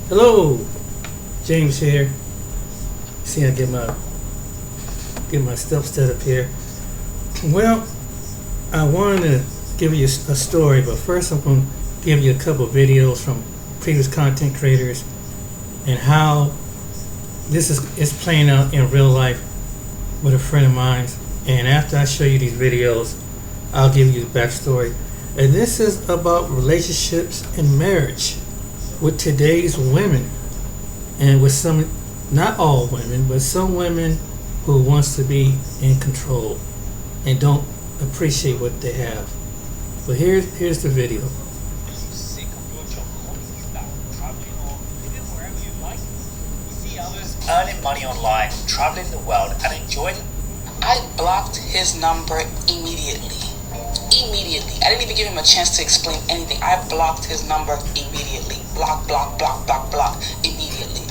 Hello, James here. See, I get my stuff set up here. Well, I wanted to give you a story, but first I'm going to give you a couple of videos from previous content creators and how this is playing out in real life with a friend of mine. And after I show you these videos, I'll give you the backstory. And this is about relationships and marriage with today's women, and with some, not all women, but some women who wants to be in control and don't appreciate what they have. But here's the video. Earning money online, traveling the world, and enjoying. I blocked his number immediately. Immediately. I didn't even give him a chance to explain anything. I blocked his number immediately. Block, block, block, block, block. Immediately.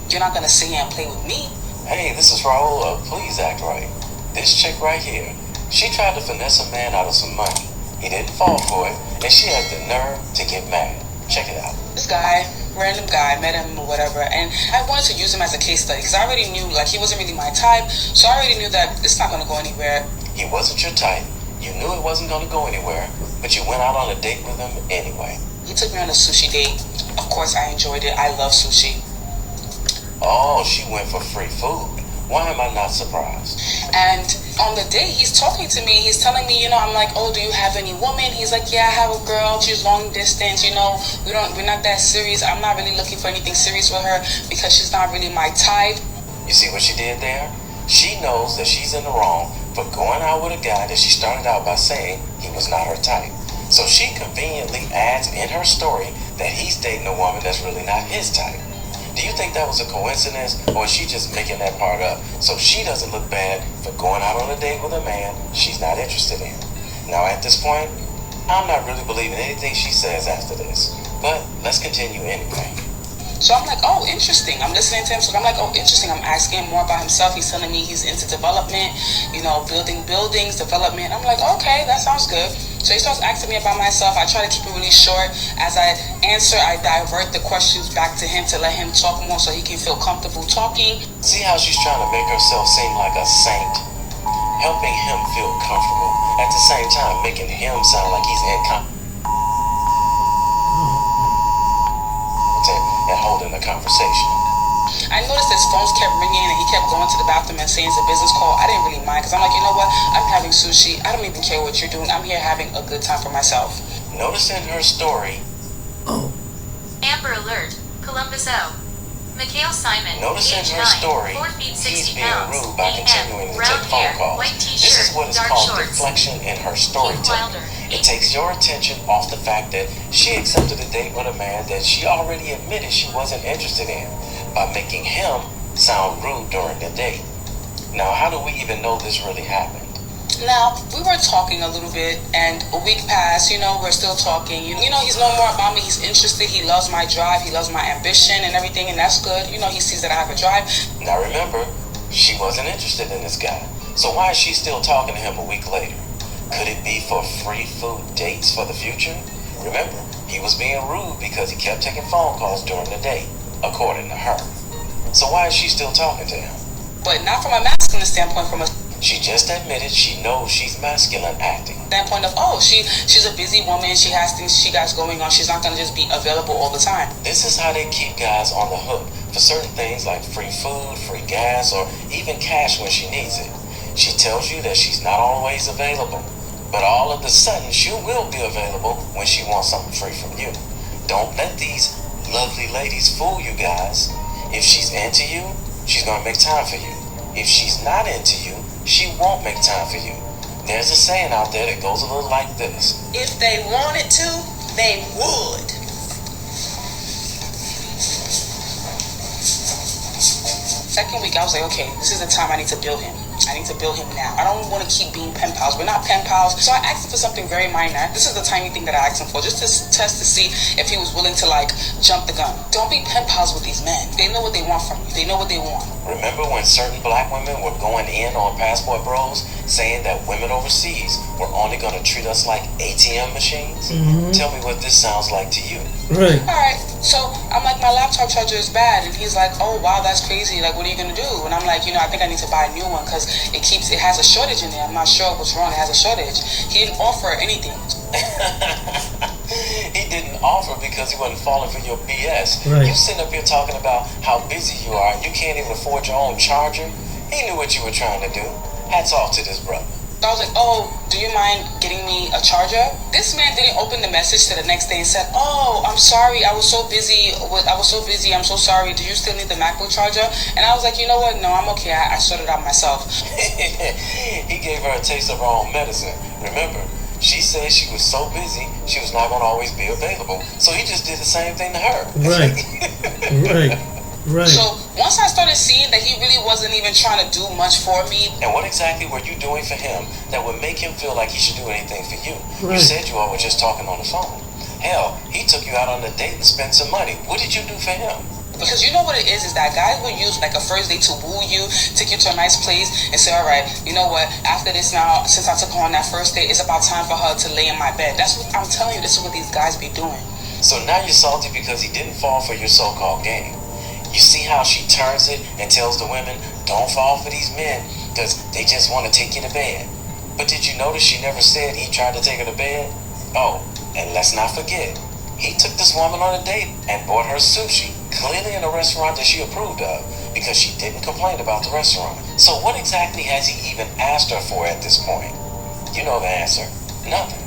You're not gonna sit here and play with me. Hey, this is Raul. Please act right. This chick right here, she tried to finesse a man out of some money. He didn't fall for it, and she had the nerve to get mad. Check it out. This guy, random guy, met him or whatever, and I wanted to use him as a case study because I already knew, like, he wasn't really my type, so I already knew that it's not gonna go anywhere. He wasn't your type. You knew it wasn't going to go anywhere, but you went out on a date with him anyway. He took me on a sushi date. Of course, I enjoyed it. I love sushi. Oh, she went for free food. Why am I not surprised? And on the date, he's talking to me. He's telling me, I'm like, oh, do you have any woman? He's like, yeah, I have a girl. She's long distance. We're not that serious. I'm not really looking for anything serious with her because she's not really my type. You see what she did there? She knows that she's in the wrong for going out with a guy that she started out by saying he was not her type. So she conveniently adds in her story that he's dating a woman that's really not his type. Do you think that was a coincidence, or is she just making that part up so she doesn't look bad for going out on a date with a man she's not interested in? Now at this point, I'm not really believing anything she says after this, but let's continue anyway. So I'm like, oh, interesting. I'm listening to him. So I'm like, oh, interesting. I'm asking him more about himself. He's telling me he's into development, building buildings, development. I'm like, okay, that sounds good. So he starts asking me about myself. I try to keep it really short. As I answer, I divert the questions back to him to let him talk more so he can feel comfortable talking. See how she's trying to make herself seem like a saint? Helping him feel comfortable. At the same time, making him sound like he's incompetent and holding the conversation. I noticed his phones kept ringing and he kept going to the bathroom and saying it's a business call. I didn't really mind because I'm like, you know what? I'm having sushi. I don't even care what you're doing. I'm here having a good time for myself. Noticing her story. Oh, Amber Alert, Columbus O. Mikhail Simon, Noticing age her 9, story, 4 feet 60 he's being pounds, rude by continuing to brown take phone hair, calls. white This t-shirt, is what is dark called shorts. deflection in her Keith storytelling. Wilder, It takes your attention off the fact that she accepted a date with a man that she already admitted she wasn't interested in by making him sound rude during the date. Now, how do we even know this really happened? Now, we were talking a little bit, and a week passed, we're still talking. He's known more about me. He's interested. He loves my drive. He loves my ambition and everything, and that's good. He sees that I have a drive. Now remember, she wasn't interested in this guy. So why is she still talking to him a week later? Could it be for free food dates for the future? Remember, he was being rude because he kept taking phone calls during the date, according to her. So why is she still talking to him? But not from a masculine standpoint, from a She just admitted she knows she's masculine acting. standpoint of, oh, she's a busy woman. She has things she got going on. She's not going to just be available all the time. This is how they keep guys on the hook for certain things like free food, free gas, or even cash when she needs it. She tells you that she's not always available, but all of a sudden she will be available when she wants something free from you. Don't let these lovely ladies fool you guys. If she's into you, she's going to make time for you. If she's not into you, she won't make time for you. There's a saying out there that goes a little like this. If they wanted to, they would. Second week, I was like, okay, this is the time I need to build him. I need to build him now. I don't want to keep being pen pals. We're not pen pals. So I asked him for something very minor. This is the tiny thing that I asked him for, just to test to see if he was willing to, jump the gun. Don't be pen pals with these men. They know what they want from you. They know what they want. Remember when certain black women were going in on Passport Bros, saying that women overseas were only going to treat us like ATM machines? Tell me what this sounds like to you. right. All right, So I'm like, my laptop charger is bad, and he's like, oh wow, that's crazy. Like, what are you gonna do? And I'm like, I think I need to buy a new one because it has a shortage in there. I'm not sure what's wrong. It has a shortage. He didn't offer anything. He didn't offer because he wasn't falling for your BS. Right. You sitting up here talking about how busy you are. You can't even afford your own charger. He knew what you were trying to do. Hats off to this brother. I was like, oh, do you mind getting me a charger? This man didn't open the message to the next day and said, oh, I'm sorry, I was so busy, I'm so sorry, do you still need the MacBook charger? And I was like, you know what, no, I'm okay, I sorted it out myself. He gave her a taste of her own medicine. Remember, she said she was so busy, she was not going to always be available. So he just did the same thing to her. Right. Right. So once I started seeing that he really wasn't even trying to do much for me. And what exactly were you doing for him that would make him feel like he should do anything for you? Right. You said you all were just talking on the phone. Hell, he took you out on a date and spent some money. What did you do for him? Because you know what it is that guys will use like a first date to woo you, take you to a nice place, and say, all right, you know what, after this now, since I took her on that first date, it's about time for her to lay in my bed. That's what I'm telling you, this is what these guys be doing. So now you're salty because he didn't fall for your so-called game. You see how she turns it and tells the women, don't fall for these men because they just want to take you to bed. But did you notice she never said he tried to take her to bed? Oh, and let's not forget, he took this woman on a date and bought her sushi, clearly in a restaurant that she approved of because she didn't complain about the restaurant. So what exactly has he even asked her for at this point? You know the answer. Nothing.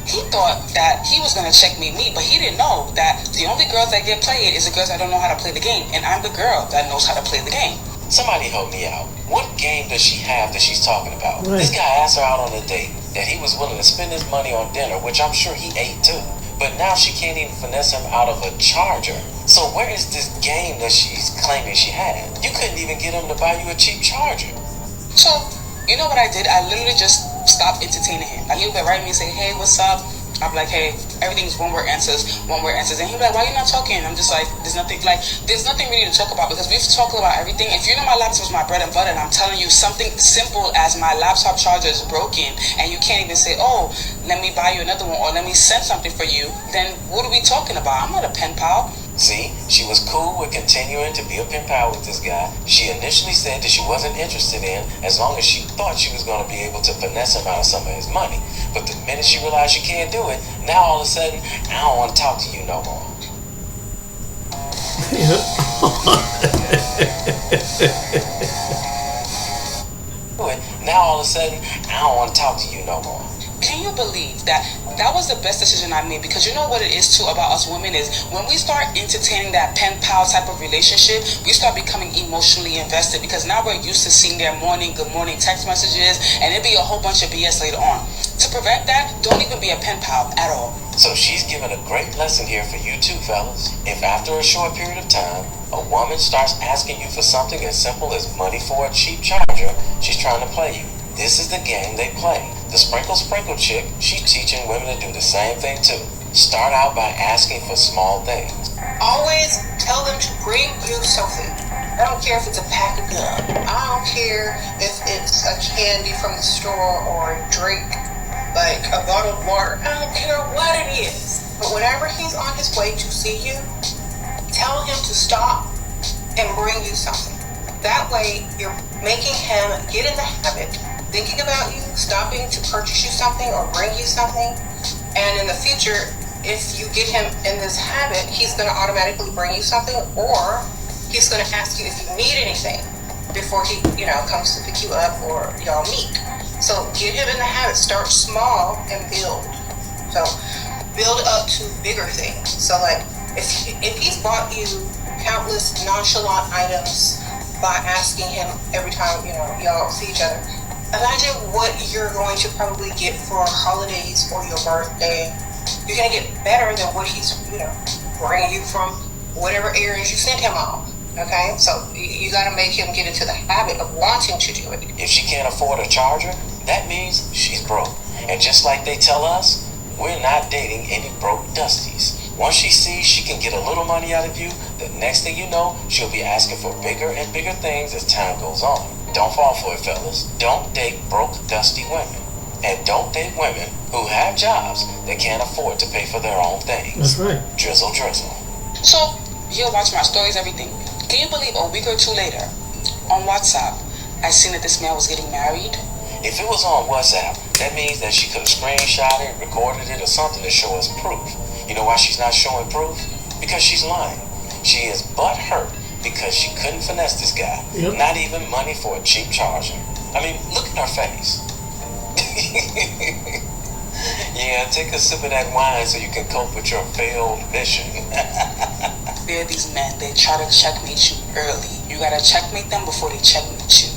He thought that he was going to checkmate me, but he didn't know that the only girls that get played is the girls that don't know how to play the game, and I'm the girl that knows how to play the game. Somebody help me out. What game does she have that she's talking about? Right. This guy asked her out on a date that he was willing to spend his money on dinner, which I'm sure he ate too. But now she can't even finesse him out of a charger. So where is this game that she's claiming she had? You couldn't even get him to buy you a cheap charger. So, you know what I did? I literally just stopped entertaining him. Like, he would write me and say, hey, what's up? I'm like, hey, everything's one-word answers. And he'd be like, why are you not talking? I'm just like, there's nothing really to talk about because we've talked about everything. If you know my laptop is my bread and butter, and I'm telling you something simple as my laptop charger is broken, and you can't even say, oh, let me buy you another one, or let me send something for you, then what are we talking about? I'm not a pen pal. See, she was cool with continuing to be a pen pal with this guy. She initially said that she wasn't interested in as long as she thought she was going to be able to finesse him out of some of his money. But the minute she realized she can't do it, now all of a sudden, I don't want to talk to you no more. Now all of a sudden, I don't want to talk to you no more. Can you believe that that was the best decision I made? Because you know what it is too about us women is when we start entertaining that pen pal type of relationship, we start becoming emotionally invested because now we're used to seeing their good morning text messages, and it'd be a whole bunch of BS later on. To prevent that, don't even be a pen pal at all. So she's given a great lesson here for you too, fellas. If after a short period of time, a woman starts asking you for something as simple as money for a cheap charger, she's trying to play you. This is the game they play. The sprinkle chick, she's teaching women to do the same thing too. Start out by asking for small things. Always tell them to bring you something. I don't care if it's a pack of gum. I don't care if it's a candy from the store or a drink, like a bottle of water. I don't care what it is. But whenever he's on his way to see you, tell him to stop and bring you something. That way, you're making him get in the habit thinking about you, stopping to purchase you something or bring you something. And in the future, if you get him in this habit, he's going to automatically bring you something, or he's going to ask you if you need anything before he, comes to pick you up or y'all meet. So get him in the habit. Start small and build. So build up to bigger things. So like if he's bought you countless nonchalant items by asking him every time y'all see each other, imagine what you're going to probably get for holidays or your birthday. You're going to get better than what he's, bringing you from whatever areas you sent him on. Okay? So you got to make him get into the habit of wanting to do it. If she can't afford a charger, that means she's broke. And just like they tell us, we're not dating any broke dusties. Once she sees she can get a little money out of you, the next thing you know, she'll be asking for bigger and bigger things as time goes on. Don't fall for it, fellas. Don't date broke, dusty women. And don't date women who have jobs that can't afford to pay for their own things. That's right. Drizzle, drizzle. So he'll watch my stories, everything. Can you believe a week or two later, on WhatsApp, I seen that this man was getting married? If it was on WhatsApp, that means that she could have screenshot it, recorded it, or something to show us proof. You know why she's not showing proof? Because she's lying. She is butthurt because she couldn't finesse this guy. Yep. Not even money for a cheap charger. I mean, look at her face. Yeah, take a sip of that wine so you can cope with your failed mission. There are these men, they try to checkmate you early. You gotta checkmate them before they checkmate you.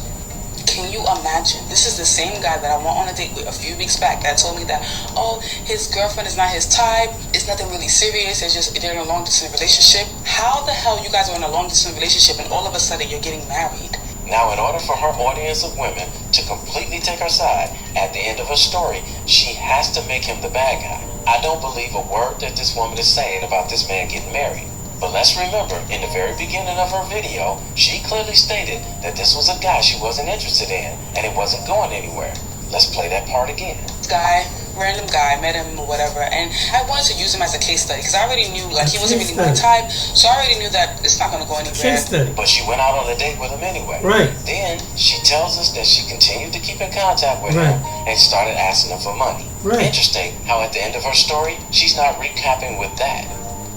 Can you imagine? This is the same guy that I went on a date with a few weeks back that told me that, oh, his girlfriend is not his type. It's nothing really serious. It's just they're in a long distance relationship. How the hell you guys are in a long distance relationship and all of a sudden you're getting married? Now, in order for her audience of women to completely take her side, at the end of her story, she has to make him the bad guy. I don't believe a word that this woman is saying about this man getting married. But let's remember, in the very beginning of her video, she clearly stated that this was a guy she wasn't interested in, and it wasn't going anywhere. Let's play that part again. Guy, random guy, met him or whatever, and I wanted to use him as a case study because I already knew like he wasn't really my type, so I already knew that it's not gonna go anywhere. Case study. But she went out on a date with him anyway. Right. Then she tells us that she continued to keep in contact with Right. him and started asking him for money. Right. Interesting how at the end of her story, she's not recapping with that.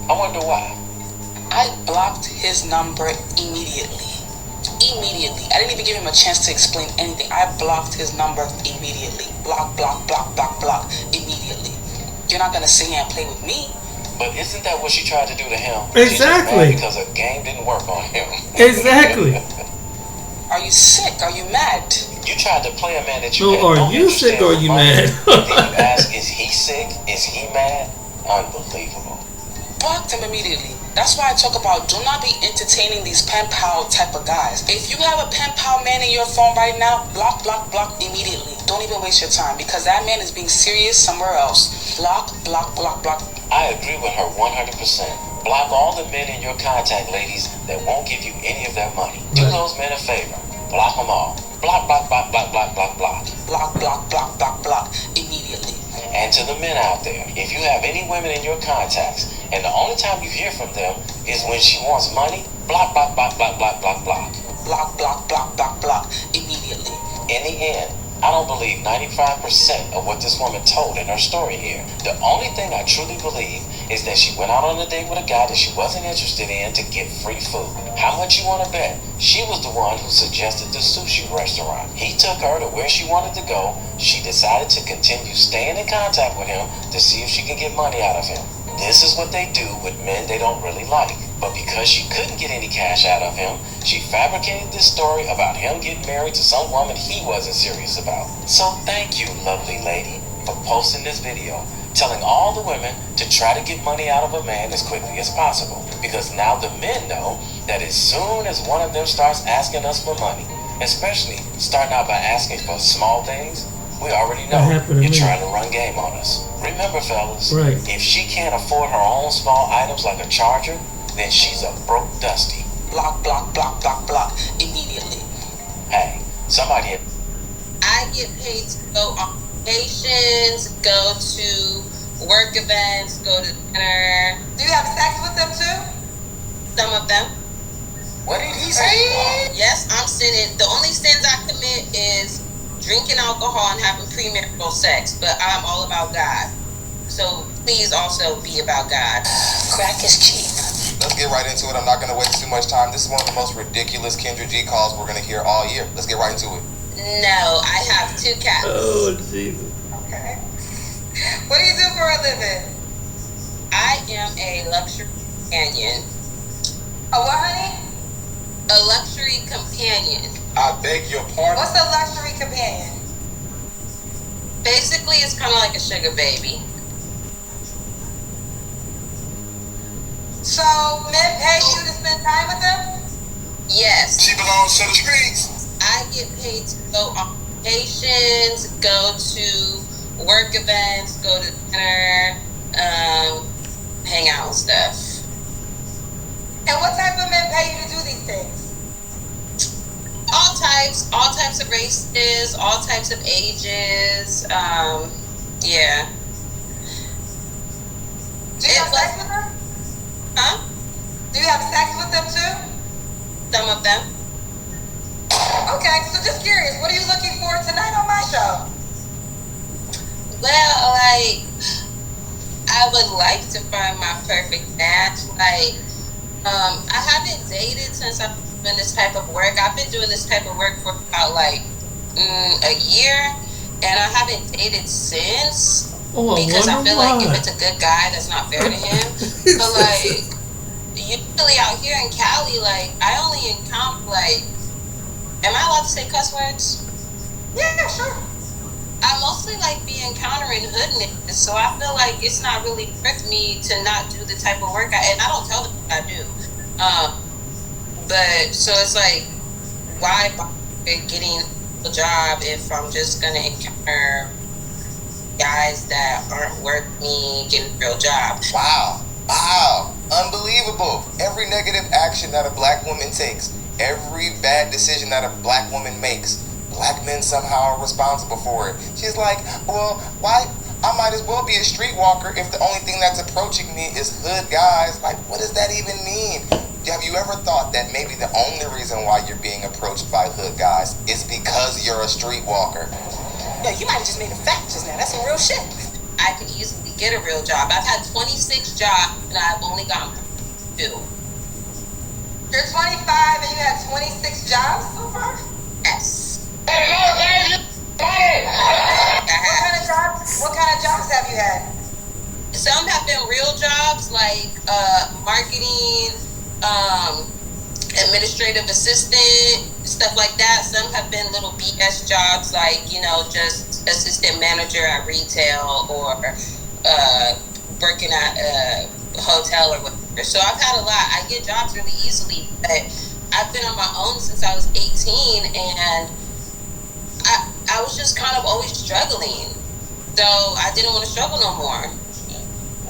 I wonder why. I blocked his number immediately. Immediately. I didn't even give him a chance to explain anything. I blocked his number immediately. Block, block, block, block, block. Immediately. You're not gonna sit here and play with me. But isn't that what she tried to do to him? Exactly. She's just mad because her game didn't work on him. Exactly. Are you sick? Are you mad? You tried to play a man that you No, had are no you interest sick in or with you money. mad? Then you ask, is he sick? Is he mad? Unbelievable. Blocked him immediately. That's why I talk about do not be entertaining these pen pal type of guys. If you have a pen pal man in your phone right now, block, block, block immediately. Don't even waste your time because that man is being serious somewhere else. Block, block, block, block. I agree with her 100%. Block all the men in your contact, ladies, that won't give you any of their money. Do Right. those men a favor. Block them all. Block, block, block, block, block, block, block. Block, block, block, block, block immediately. And to the men out there, if you have any women in your contacts, and the only time you hear from them is when she wants money, block, block, block, block, block, block, block. Block, block, block, block, block immediately. In the end, I don't believe 95% of what this woman told in her story here. The only thing I truly believe is that she went out on a date with a guy that she wasn't interested in to get free food. How much you want to bet? She was the one who suggested the sushi restaurant. He took her to where she wanted to go. She decided to continue staying in contact with him to see if she could get money out of him. This is what they do with men they don't really like. But because she couldn't get any cash out of him, she fabricated this story about him getting married to some woman he wasn't serious about. So thank you, lovely lady, for posting this video, telling all the women to try to get money out of a man as quickly as possible. Because now the men know that as soon as one of them starts asking us for money, especially starting out by asking for small things, we already know That happened to you're me. trying to run game on us. Remember, fellas, Right. if she can't afford her own small items like a charger, then she's a broke dusty. Block, block, block, block, block immediately. Hey, somebody... I get paid to go on vacations, go to work events, go to dinner. Do you have sex with them too? Some of them. What did he say? Yes, I'm sinning. The only sins I commit is drinking alcohol and having premarital sex, but I'm all about God. So please also be about God. Crack is cheap. Let's get right into it. I'm not going to waste too much time. This is one of the most ridiculous Kendra G calls we're going to hear all year. Let's get right into it. No, I have 2 cats. Oh, Jesus. Okay. What do you do for a living? I am a luxury companion. A what, honey? A luxury companion. I beg your pardon? What's a luxury companion? Basically, it's kind of like a sugar baby. So men pay you to spend time with them? Yes. She belongs to the streets. I get paid to go on vacations, go to work events, go to dinner, hang out and stuff. And what type of men pay you to do these things? All types of races, all types of ages. Yeah. Do you have sex with them? Huh? them. Okay, so just curious, what are you looking for tonight on my show? Well, like, I would like to find my perfect match. Like, I haven't dated since I've been doing this type of work. I've been doing this type of work for about like a year, and I haven't dated since because I feel like if it's a good guy, that's not fair to him. But like, usually out here in Cali, like, I only encounter like, am I allowed to say cuss words? Yeah, sure. I mostly like be encountering hood niggas, so I feel like it's not really worth me to not do the type of work and I don't tell them what I do. But so it's like, why bother getting a job if I'm just gonna encounter guys that aren't worth me getting a real job? Wow, unbelievable. Every negative action that a black woman takes, every bad decision that a black woman makes, black men somehow are responsible for it. She's like, well, why? I might as well be a streetwalker if the only thing that's approaching me is hood guys. Like, what does that even mean? Have you ever thought that maybe the only reason why you're being approached by hood guys is because you're a streetwalker? No, you might have just made a fact just now. That's some real shit. I could easily get a real job. I've had 26 jobs and I've only gotten 2. You're 25 and you had 26 jobs so far? Yes. What kind of jobs have you had? Some have been real jobs like marketing, administrative assistant, stuff like that. Some have been little BS jobs like, you know, just assistant manager at retail or working at a hotel or whatever. So I've had a lot. I get jobs really easily, but I've been on my own since I was 18 and I was just kind of always struggling. So I didn't want to struggle no more.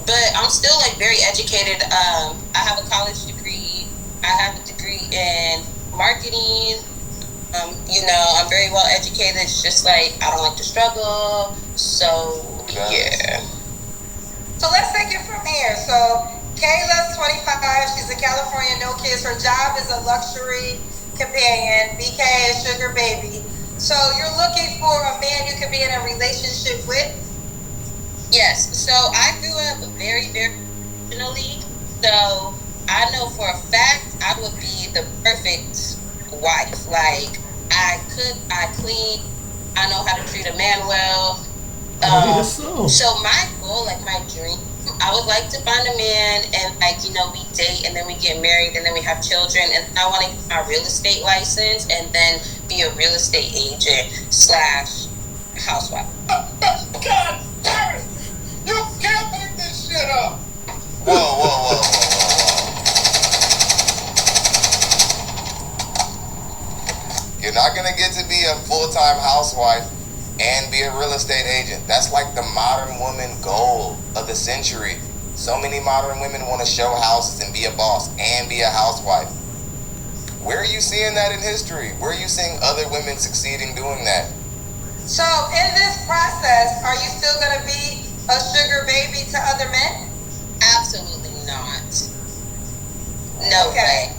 But I'm still like very educated. I have a college degree. I have a degree in marketing. You know, I'm very well educated. It's just like I don't like to struggle. So yeah. So let's take it from here. So Kayla's 25. She's a California no kids. Her job is a luxury companion. BK is sugar baby. So you're looking for a man you could be in a relationship with? Yes. So I grew up very, very professionally. So I know for a fact I would be the perfect wife. Like, I cook, I clean, I know how to treat a man well. So my goal, like my dream, I would like to find a man and, like, you know, we date and then we get married and then we have children, and I want to get my real estate license and then be a real estate agent / housewife. God damn it! You can't make this shit up! Whoa. You're not gonna get to be a full-time housewife and be a real estate agent. That's like the modern woman goal of the century. So many modern women want to show houses and be a boss and be a housewife. Where are you seeing that in history? Where are you seeing other women succeeding doing that? So in this process, are you still going to be a sugar baby to other men? Absolutely not. No way.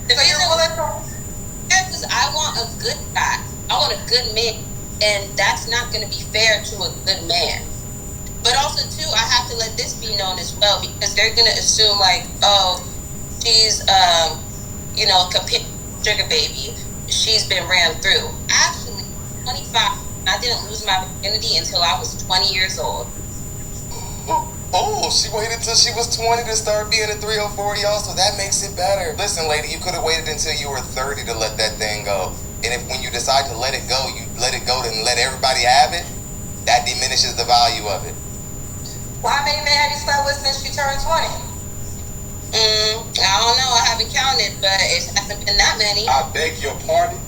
The So you're reason willing to... because I want a good guy. I want a good man. And that's not going to be fair to a good man. But also, too, I have to let this be known as well, because they're going to assume, like, oh, she's, you know, a sugar baby. She's been ran through. Actually, 25, I didn't lose my virginity until I was 20 years old. Oh, she waited till she was 20 to start being a 304, y'all, so that makes it better. Listen, lady, you could have waited until you were 30 to let that thing go. And if when you decide to let it go, you let it go and let everybody have it, that diminishes the value of it. Well, how many men have you slept with since you turned 20? I don't know. I haven't counted, but it hasn't been that many. I beg your pardon?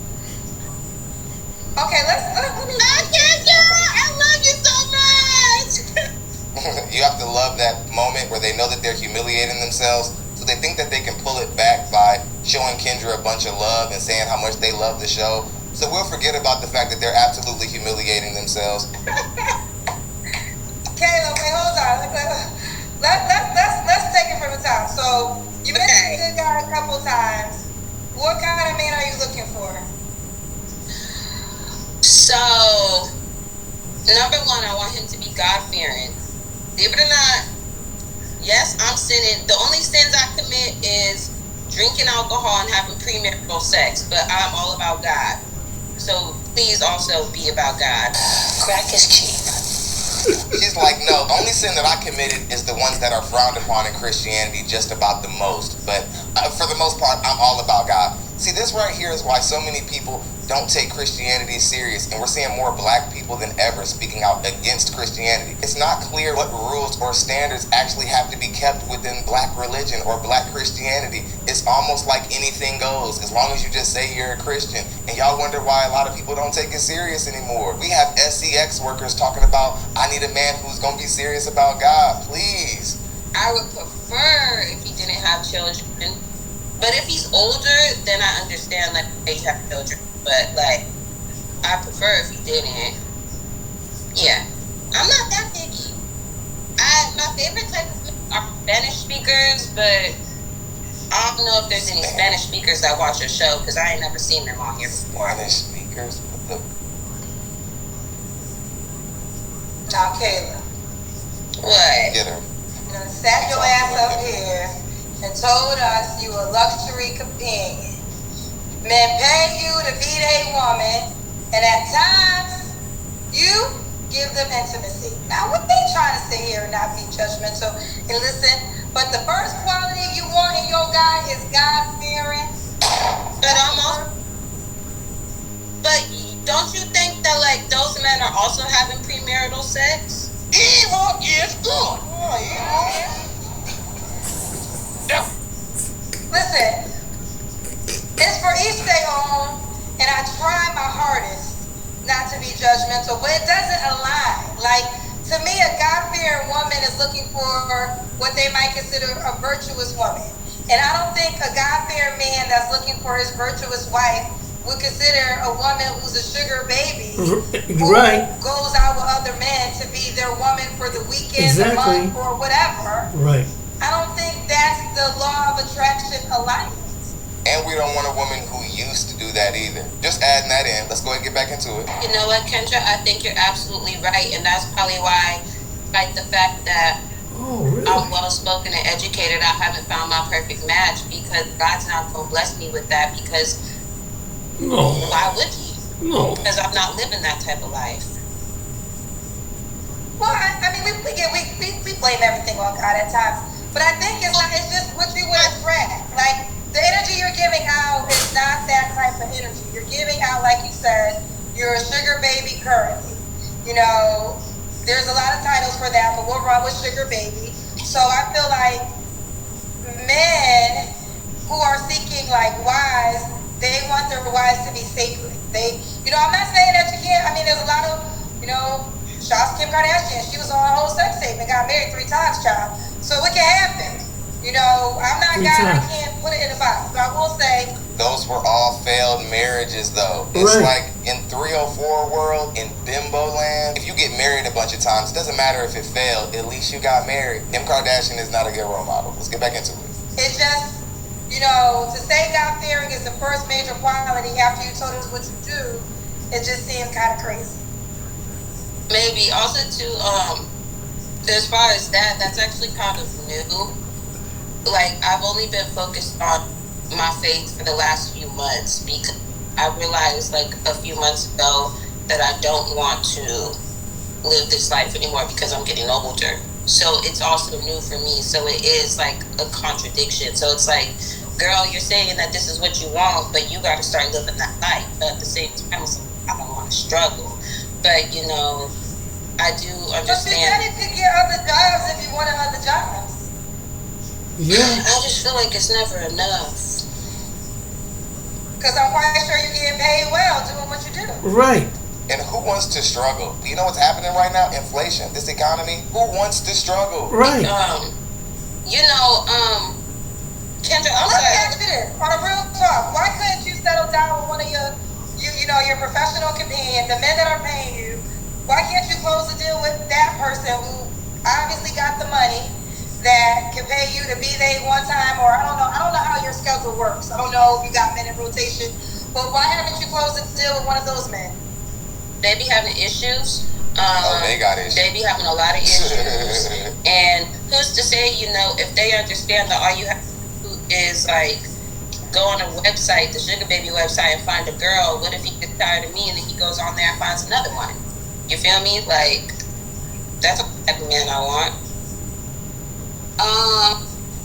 Okay, let me... I can't do it. I love you so much. You have to love that moment where they know that they're humiliating themselves, so they think that they can pull it back by showing Kendra a bunch of love and saying how much they love the show. So we'll forget about the fact that they're absolutely humiliating themselves. Kayla, wait, hold on. Let's take it from the top. So, you've been a good guy a couple times. What kind of man are you looking for? So, number one, I want him to be God-fearing. Believe it or not, yes, I'm sinning. The only sins I commit is drinking alcohol and having premarital sex, but I'm all about God. So please also be about God. Crack is cheap. She's like, no, the only sin that I committed is the ones that are frowned upon in Christianity just about the most. But for the most part, I'm all about God. See, this right here is why so many people don't take Christianity serious, and we're seeing more black people than ever speaking out against Christianity. It's not clear what rules or standards actually have to be kept within black religion or black Christianity. It's almost like anything goes, as long as you just say you're a Christian. And y'all wonder why a lot of people don't take it serious anymore. We have SCX workers talking about, I need a man who's going to be serious about God. Please. I would prefer if he didn't have children. But if he's older, then I understand that they have children. But, like, I prefer if he didn't. Yeah. I'm not that picky. My favorite type of men are Spanish speakers, but I don't know if there's any Spanish speakers that watch your show, because I ain't never seen them on here before. Spanish speakers? What Now, Kayla, What? Get her. you done sat your ass up here and told us you a luxury companion. Men pay you to be their woman, and at times, you give them intimacy. Now, we ain't trying to sit here and not be judgmental and listen, but the first quality you want in your guy is God-fearing. But don't you think that, like, those men are also having premarital sex? Evil is good. Listen, it's for each their own, and I try my hardest not to be judgmental, but it doesn't align. Like, to me, a God-fearing woman is looking for what they might consider a virtuous woman. And I don't think a God-fearing man that's looking for his virtuous wife would consider a woman who's a sugar baby who Right. goes out with other men to be their woman for the weekend, Exactly. the month, or whatever. Right. I don't think that's the law of attraction alliance. And we don't want a woman who used to do that either. Just adding that in. Let's go ahead and get back into it. You know what, Kendra? I think you're absolutely right, and that's probably why, like, the fact that Oh, really? I'm well-spoken and educated, I haven't found my perfect match, because God's not going to bless me with that, because No. why would he? No. Because I'm not living that type of life. Well, I mean, we blame everything on God at times, but I think it's just what you would attract. Like, the energy you're giving out is not that type of energy. You're giving out, like you said, you're a sugar baby currently. You know, there's a lot of titles for that, but we'll run with sugar baby. So I feel like men who are seeking, like, wives, they want their wives to be sacred. I'm not saying that you can't. I mean, there's a lot of, shouts Kim Kardashian. She was on a whole sex tape and got married 3 times, child. So it can happen. I'm not God. I can't put it in a box. But I will say, Those were all failed marriages, though. It's Right. like in 304 world, in bimbo land, if you get married a bunch of times, it doesn't matter if it failed. At least you got married. Kim Kardashian is not a good role model. Let's get back into it. it's just, to say God-fearing is the first major quality after you told us what you do, it just seemed kind of crazy. Maybe also too, as far as that's actually kind of new. Like, I've only been focused on my faith for the last few months, because I realized, like, a few months ago that I don't want to live this life anymore because I'm getting older. So it's also new for me. So it is like a contradiction. So it's like, girl, you're saying that this is what you want, but you got to start living that life. But at the same time, it's like, I don't want to struggle. But, I do But you said understand. you could get other jobs if you wanted other jobs. Yeah. I just feel like it's never enough. Because I'm quite sure you're getting paid well doing what you do. Right. And who wants to struggle? You know what's happening right now? Inflation, this economy. Who wants to struggle? Right. Kendra, I'm Let me sorry. ask you this, on a real talk, why couldn't you settle down with one of your professional companion, the men that are paying you? Why can't you close the deal with that person who obviously got the money that can pay you to be there one time, or I don't know how your schedule hustle works. I don't know if you got men in rotation, but why haven't you closed a deal with one of those men? They be having issues. They got issues. They be having a lot of issues. And who's to say, if they understand that all you have to do is like go on a website, the Sugar Baby website, and find a girl. What if he gets tired of me and then he goes on there and finds another one? You feel me? Like, that's a type of man I want.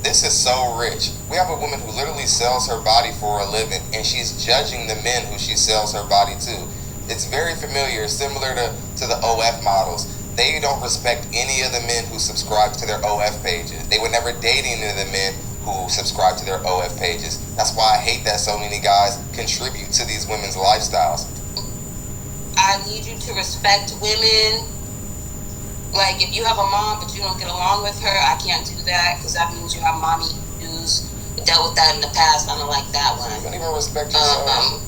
This is so rich. We have a woman who literally sells her body for a living, and she's judging the men who she sells her body to. It's very familiar, similar to the OF models. They don't respect any of the men who subscribe to their OF pages. They would never date any of the men who subscribe to their OF pages. That's why I hate that so many guys contribute to these women's lifestyles. I need you to respect women. Like, if you have a mom but you don't get along with her, I can't do that because that means you have mommy issues. I dealt with that in the past. I don't like that one. You don't even respect yourself.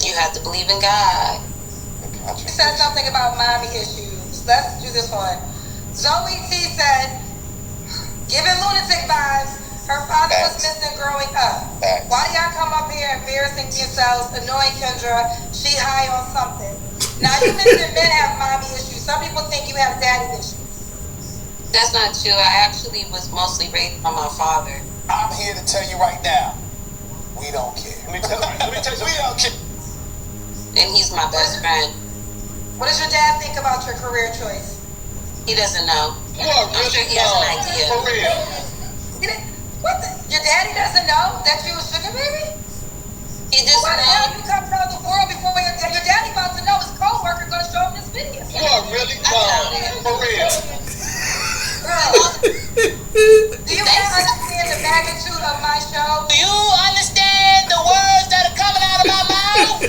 You have to believe in God. You said something about mommy issues. Let's do this one. Zoe T said, giving lunatic vibes. Her father was missing growing up. Why y'all come up here embarrassing yourselves, annoying Kendra? She high on something. Now you mentioned men have mommy issues. Some people think you have daddy issues. That's not true. I actually was mostly raised by my father. I'm here to tell you right now, we don't care. Let me tell you, we don't care. And he's my best friend. What does your dad think about your career choice? He doesn't know. I'm sure he has an idea. For real. Your daddy doesn't know that you a sugar baby? He just Why the hell you come tell the world before your daddy about to know his co-worker gonna show him this video? You are really for real. Girl, do you understand the magnitude of my show? Do you understand the words that are coming out of my mouth?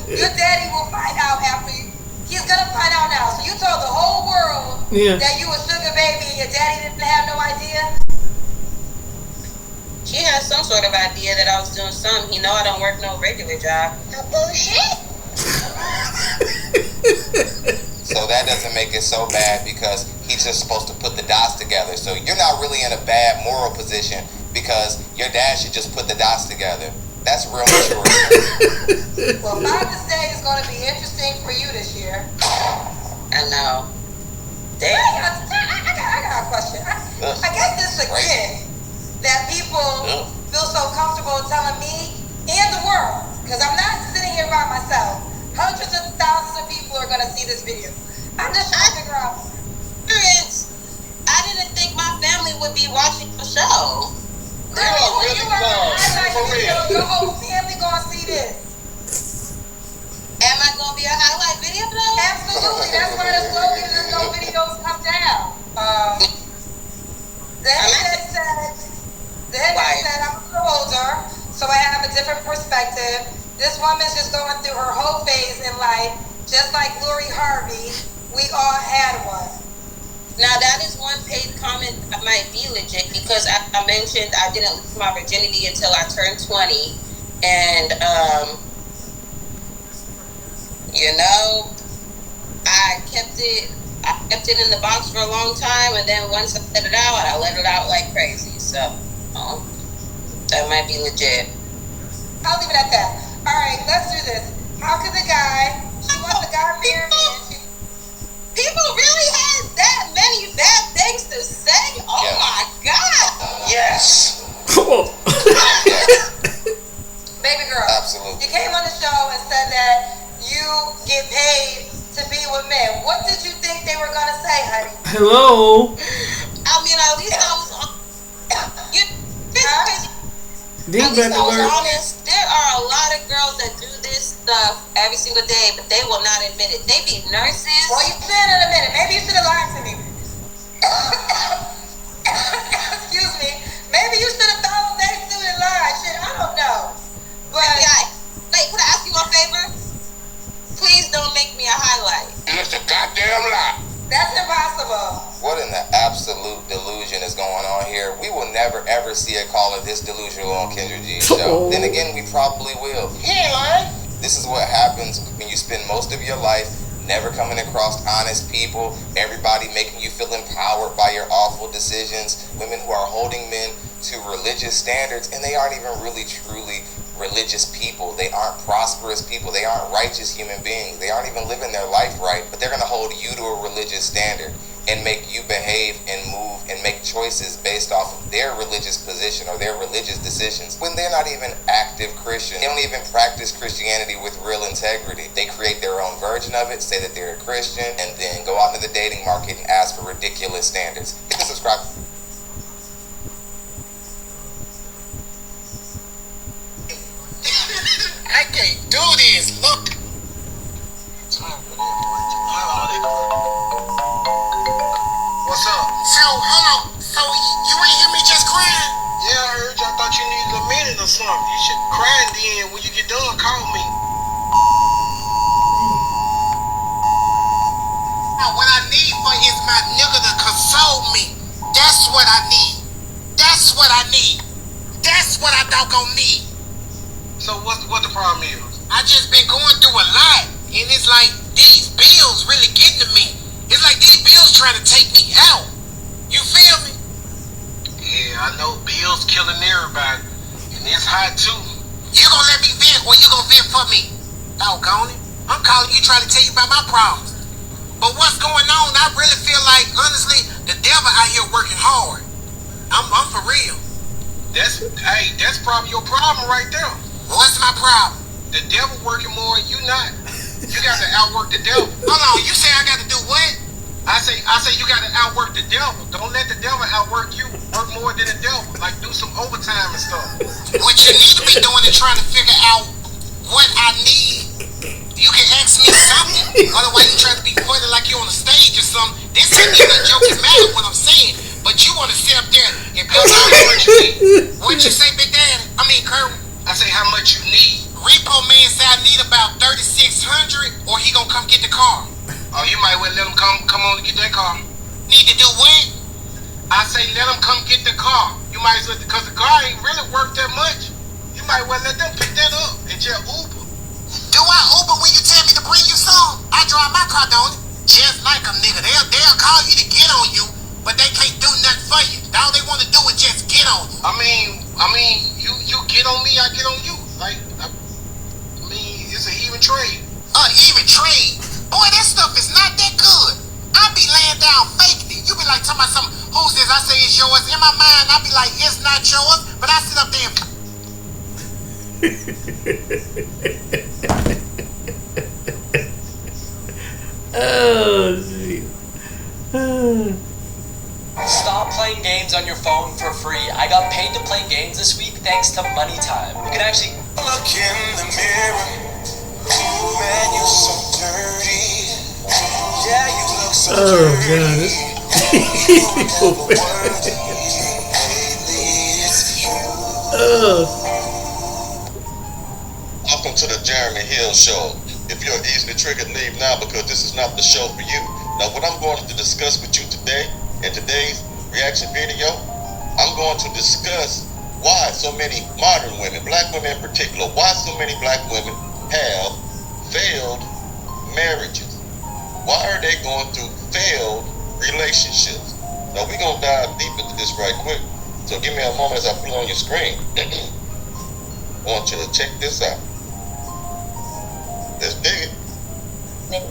Your daddy will find out after you. He's gonna find out now. So you told the whole world that you a sugar baby and your daddy didn't have no idea? He has some sort of idea that I was doing something. He know I don't work no regular job. No bullshit. So that doesn't make it so bad because he's just supposed to put the dots together. So you're not really in a bad moral position because your dad should just put the dots together. That's real mature. Well, Father's Day is going to be interesting for you this year. I know. Damn. I got a question. I guess this is a kid that people feel so comfortable telling me and the world, because I'm not sitting here by myself. Hundreds of thousands of people are going to see this video. I'm just trying to figure out. I didn't think my family would be watching the show. Girl, you are highlight video. Your whole family going to see this. Am I going to be a highlight video though? Absolutely. That's why the slogan is no videos come down. The head said, I'm a little older, so I have a different perspective. This woman's just going through her whole phase in life, just like Lori Harvey. We all had one. Now that is one paid comment that might be legit because I mentioned I didn't lose my virginity until I turned 20, and I kept it in the box for a long time, and then once I let it out, I let it out like crazy. So that might be legit. I'll leave it at that. All right, let's do this. How could the guy? She wants the guy married. People really had that many bad things to say. Oh my God! Yes. Baby girl, absolutely. You came on the show and said that you get paid to be with men. What did you think they were gonna say, honey? Hello. I mean, at least I was honest. There are a lot of girls that do this stuff every single day, but they will not admit it. They be nurses. Well, you said in a minute. Maybe you should have lied to me. Excuse me. Maybe you should have followed that suit and lied. Shit, I don't know. But could I ask you a favor? Please don't make me a highlight. It's a goddamn lie. That's impossible. What in the absolute delusion is going on here? We will never ever see a caller this delusional on Kendra G's show. Then again, we probably will. He ain't lying. This is what happens when you spend most of your life never coming across honest people, everybody making you feel empowered by your awful decisions, women who are holding men to religious standards, and they aren't even really truly religious people. They aren't prosperous people. They aren't righteous human beings. They aren't even living their life right, but they're going to hold you to a religious standard and make you behave and move and make choices based off of their religious position or their religious decisions when they're not even active Christian. They don't even practice Christianity with real integrity. They create their own version of it, say that they're a Christian, and then go out into the dating market and ask for ridiculous standards. Hit the subscribe. I can't do this. Look. What's up? So, hold on. So, you ain't hear me just crying? Yeah, I heard you. I thought you needed a minute or something. You should cry and then when you get done, call me. Now, what I need for is my nigga to console me. That's what I need. That's what I need. That's what I doggone need. So, what the problem is? I just been going through a lot, and it's like these bills really getting to me. It's like these bills trying to take me out. You feel me? Yeah, I know bills killing everybody. And it's hot too. You gonna let me vent or you gonna vent for me? Doggone it. I'm calling you trying to tell you about my problems. But what's going on, I really feel like, honestly, the devil out here working hard. I'm for real. That's probably your problem right there. What's my problem? The devil working more and you not. You got to outwork the devil. Hold on, you say I got to do what? I say you got to outwork the devil. Don't let the devil outwork you. Work more than the devil. Like do some overtime and stuff. What you need to be doing is trying to figure out what I need. You can ask me something. Otherwise you try to be funny like you on the stage or something. This ain't even a joke. It's matter what I'm saying. But you want to sit up there and build out what you need. What you say, Big Daddy? I mean, Kurt. I say how much you need. Repo man say I need about 3,600 or he gonna come get the car. Oh, you might well let him come on and get that car. Need to do what? I say let him come get the car. You might as well, because the car ain't really worth that much. You might well let them pick that up and just Uber. Do I Uber when you tell me to bring you some? I drive my car, don't it? Just like a nigga. They'll call you to get on you, but they can't do nothing for you. All they want to do is just get on you. I mean, you get on me, I get on you. Like, it's an even trade. Even trade? Boy, that stuff is not that good. I be laying down faking it. You be like talking about something, who's this? I say it's yours. In my mind, I be like, it's not yours. But I sit up there Oh, geez. Stop playing games on your phone for free. I got paid to play games this week thanks to Money Time. You can actually look in the mirror. Man, you're so dirty. Yeah, you look so dirty. Welcome to the Jeremy Hill Show. If you're easily triggered, leave now because this is not the show for you. Now, what I'm going to discuss with you today, in today's reaction video, I'm going to discuss why so many modern women, black women in particular, why so many black women have failed marriages. Why are they going through failed relationships? Now we're going to dive deep into this right quick. So give me a moment as I put it on your screen. I want you to check this out. Let's dig it.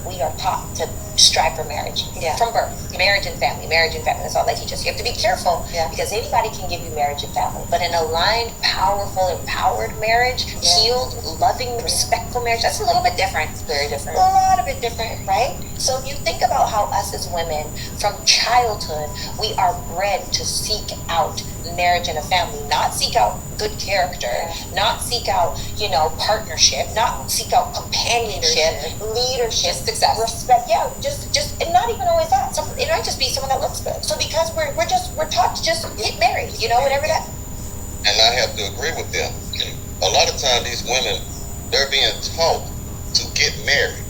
We are taught to strive for marriage from birth. Marriage and family, that's all they teach us. You have to be careful because anybody can give you marriage and family. But an aligned, powerful, empowered marriage, healed, loving, respectful marriage, that's a little bit different. It's very different. A lot bit different, right? So if you think about how us as women, from childhood, we are bred to seek out marriage and a family, not seek out good character, not seek out, partnership, not seek out companionship, leadership, success, respect, just and not even always that. It might just be someone that looks good. So because we're taught to just get married, whatever that. And I have to agree with them. A lot of times these women, they're being taught to get married,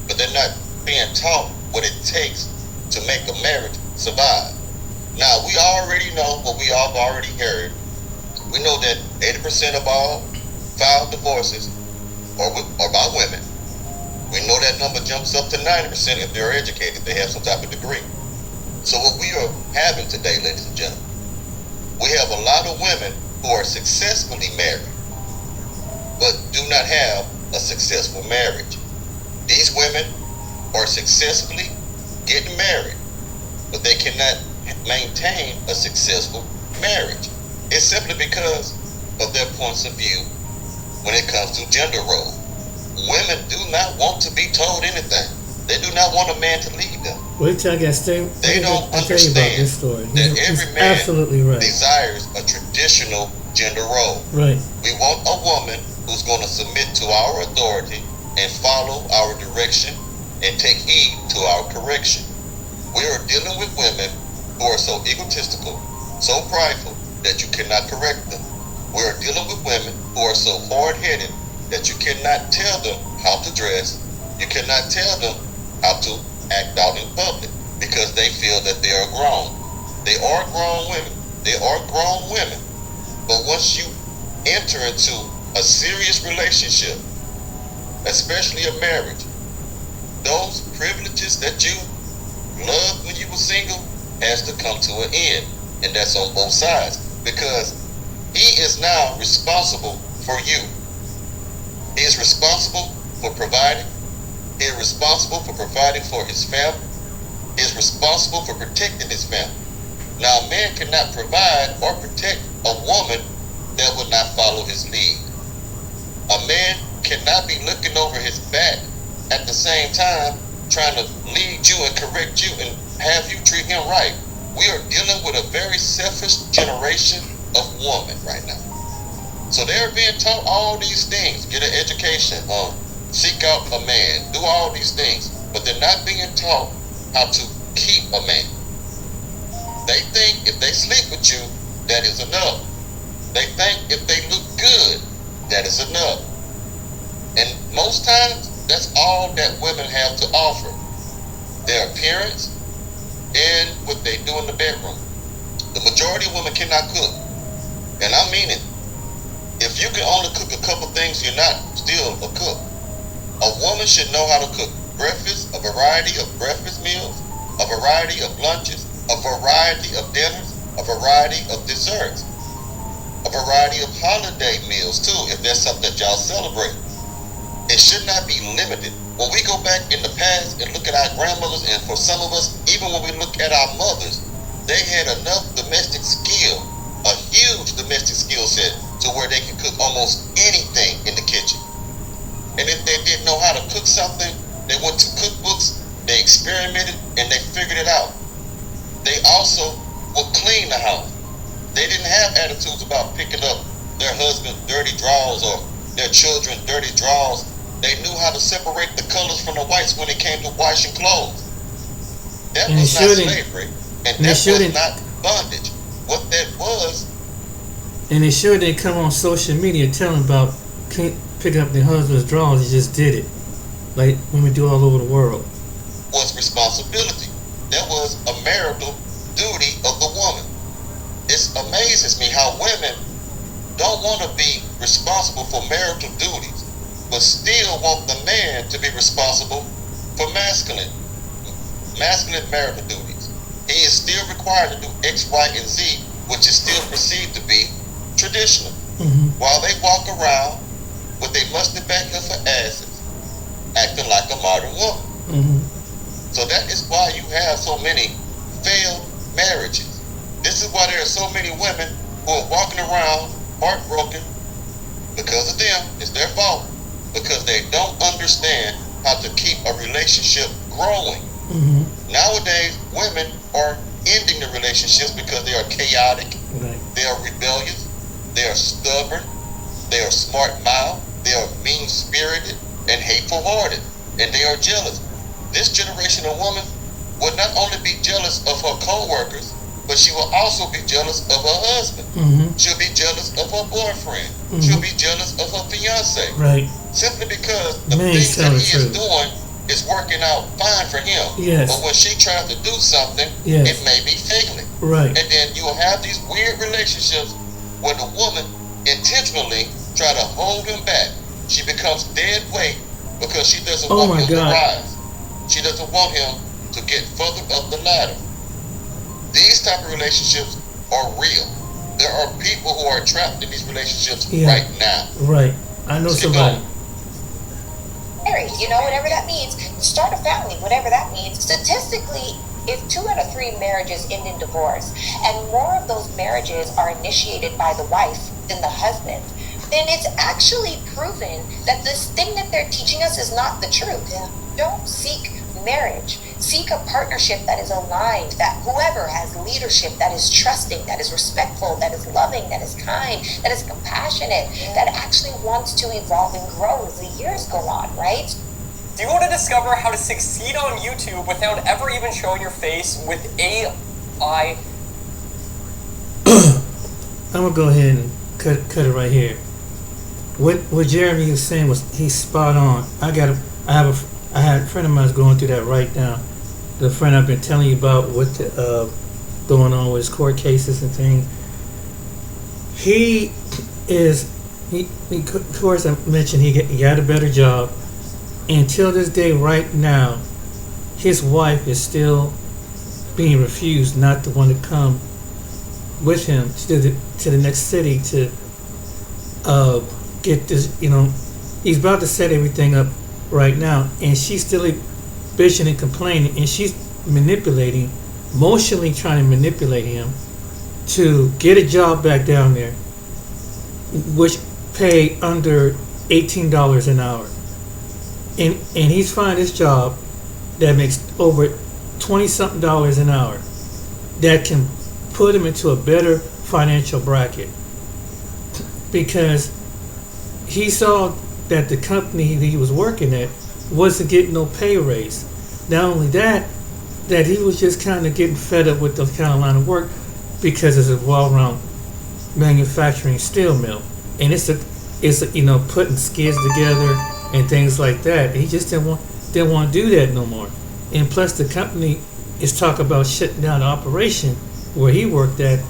but they're not being taught what it takes to make a marriage survive. Now, we already know what we all already heard. We know that 80% of all filed divorces are by women. We know that number jumps up to 90% if they're educated, they have some type of degree. So what we are having today, ladies and gentlemen, we have a lot of women who are successfully married, but do not have a successful marriage. These women are successfully getting married, but they cannot maintain a successful marriage. It's simply because of their points of view when it comes to gender role. Women do not want to be told anything. They do not want a man to lead them. Wait till I get started. They don't I'll tell you about understand this story. that He's every man absolutely right. desires a traditional gender role. Right. We want a woman who's going to submit to our authority and follow our direction and take heed to our correction. We are dealing with women who are so egotistical, so prideful that you cannot correct them. We are dealing with women who are so hard-headed that you cannot tell them how to dress. You cannot tell them how to act out in public because they feel that they are grown. They are grown women. They are grown women. But once you enter into a serious relationship, especially a marriage, those privileges that you loved when you were single has to come to an end. And that's on both sides, because he is now responsible for you. He is responsible for providing. He is responsible for providing for his family. He is responsible for protecting his family. Now, a man cannot provide or protect a woman that would not follow his lead. A man cannot be looking over his back at the same time trying to lead you and correct you and have you treat him right. We are dealing with a very selfish generation of women right now. So they're being taught all these things. Get an education, seek out a man, do all these things. But they're not being taught how to keep a man. They think if they sleep with you, that is enough. They think if they look good, that is enough. And most times, that's all that women have to offer. Their appearance and what they do in the bedroom. The majority of women cannot cook. And I mean it. If you can only cook a couple things, you're not still a cook. A woman should know how to cook breakfast, a variety of breakfast meals, a variety of lunches, a variety of dinners, a variety of desserts, a variety of holiday meals too, if that's something that y'all celebrate. It should not be limited. When we go back in the past and look at our grandmothers, and for some of us, even when we look at our mothers, they had enough domestic skill, a huge domestic skill set, to where they can cook almost anything in the kitchen. And if they didn't know how to cook something, they went to cookbooks, they experimented, and they figured it out. They also would clean the house. They didn't have attitudes about picking up their husband's dirty drawers or their children's dirty drawers. They knew how to separate the colors from the whites when it came to washing clothes. That was not slavery, and that was not bondage. What that was. And they sure they come on social media telling about pick up their husband's drawers. He just did it, like women do all over the world. Was responsibility. That was a marital duty of the woman. It amazes me how women don't want to be responsible for marital duties, but still want the man to be responsible for masculine marital duties. He is still required to do X, Y, and Z, which is still perceived to be traditional. While they walk around with a mustard back of her asses, acting like a modern woman. So that is why you have so many failed marriages. This is why there are so many women who are walking around heartbroken because of them. It's their fault. Because they don't understand how to keep a relationship growing. Nowadays, women are ending the relationships because they are chaotic, they are rebellious, they are stubborn, they are smart-mouthed, they are mean-spirited and hateful-hearted, and they are jealous. This generation of women will not only be jealous of her co-workers, but she will also be jealous of her husband. She'll be jealous of her boyfriend. She'll be jealous of her fiance. Right. Simply because the things that he is doing is working out fine for him. Yes. But when she tries to do something, yes, it may be failing. Right. And then you'll have these weird relationships where the woman intentionally try to hold him back. She becomes dead weight because she doesn't Oh want my him to God. rise. She doesn't want him to get further up the ladder. These type of relationships are real. There are people who are trapped in these relationships right now. Right. I know Keep somebody. going. Married, whatever that means. Start a family, whatever that means. Statistically, if 2 out of 3 marriages end in divorce, and more of those marriages are initiated by the wife than the husband, then it's actually proven that this thing that they're teaching us is not the truth. Don't seek marriage. Seek a partnership that is aligned, that whoever has leadership, that is trusting, that is respectful, that is loving, that is kind, that is compassionate, that actually wants to evolve and grow as the years go on, right? Do you want to discover how to succeed on YouTube without ever even showing your face with AI? I'm gonna go ahead and cut it right here. What Jeremy was saying was he's spot on. I had a friend of mine who's going through that right now. The friend I've been telling you about what going on with his court cases and things. He of course I mentioned he got a better job. Until this day, right now, his wife is still being refused not to want to come with him to the next city to get this. He's about to set everything up right now, and she's still bitching and complaining, and she's emotionally trying to manipulate him to get a job back down there, which pay under $18 an hour. And he's finding this job that makes over $20-something an hour that can put him into a better financial bracket, because he saw that the company that he was working at wasn't getting no pay raise. Not only that he was just kind of getting fed up with the kind of line of work, because it's a well-round manufacturing steel mill, and it's putting skids together and things like that. He just didn't want to do that no more. And plus, the company is talking about shutting down the operation where he worked at,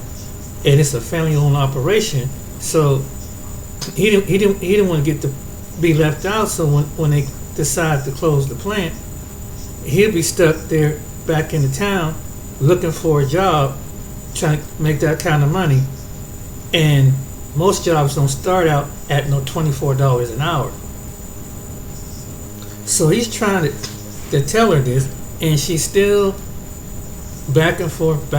and it's a family-owned operation. So he didn't want to be left out. So when they decide to close the plant, he'll be stuck there back in the town looking for a job, trying to make that kind of money. And most jobs don't start out at no $24 an hour. So he's trying to tell her this, and she's still back and forth.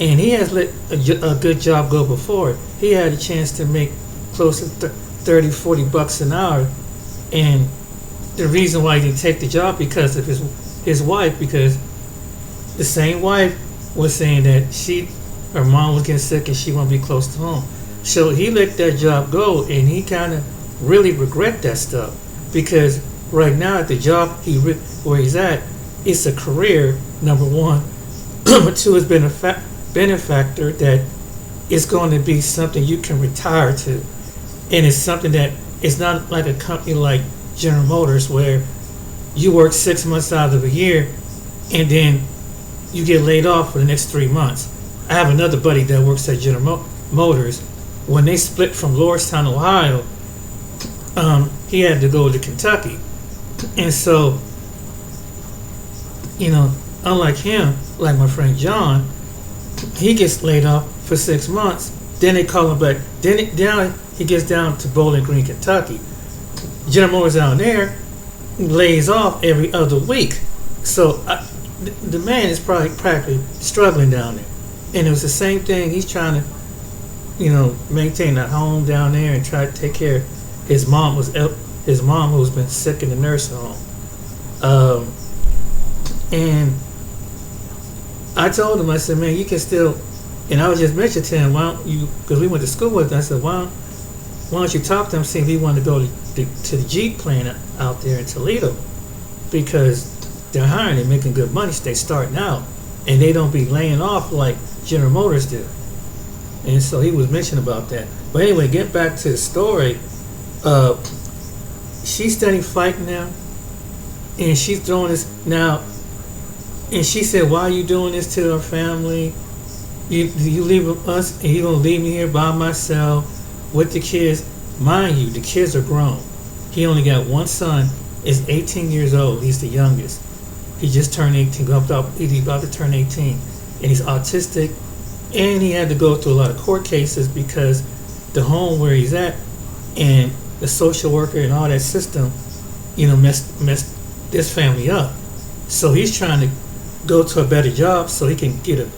And he has let a good job go before. He had a chance to make close to $30-40 an hour, and the reason why he didn't take the job because of his wife, because the same wife was saying that her mom was getting sick and she wanted to be close to home. So he let that job go, and he kind of really regret that stuff, because right now at the job where he's at, it's a career, number one. Number two, it's been a benefactor that is going to be something you can retire to, and it's something that it's not like a company like General Motors where you work 6 months out of a year and then you get laid off for the next 3 months. I have another buddy that works at General Motors. When they split from Lordstown, Ohio, he had to go to Kentucky, and so unlike him, like my friend John, he gets laid off for 6 months. Then they call him back. Then he gets down to Bowling Green, Kentucky. General Motors down there lays off every other week. So the man is probably practically struggling down there. And it was the same thing. He's trying to, maintain a home down there and try to take care of his mom. His mom who's been sick in the nursing home. And I told him, I said, man, you can still, and I was just mentioning to him, why don't you, because we went to school with him, I said, why don't you talk to him, see if he wanted to go to the Jeep plant out there in Toledo, because they're hiring, they're making good money, they starting out, and they don't be laying off like General Motors do. And so he was mentioning about that. But anyway, get back to the story. She's studying fighting now, and she's doing this now. And she said, why are you doing this to our family? You leave us, and you're going to leave me here by myself with the kids. Mind you, the kids are grown. He only got one son, is 18 years old. He's the youngest. He just turned 18, he's about to turn 18. And he's autistic, and he had to go through a lot of court cases because the home where he's at and the social worker and all that system, messed this family up. So he's trying to go to a better job so he can get a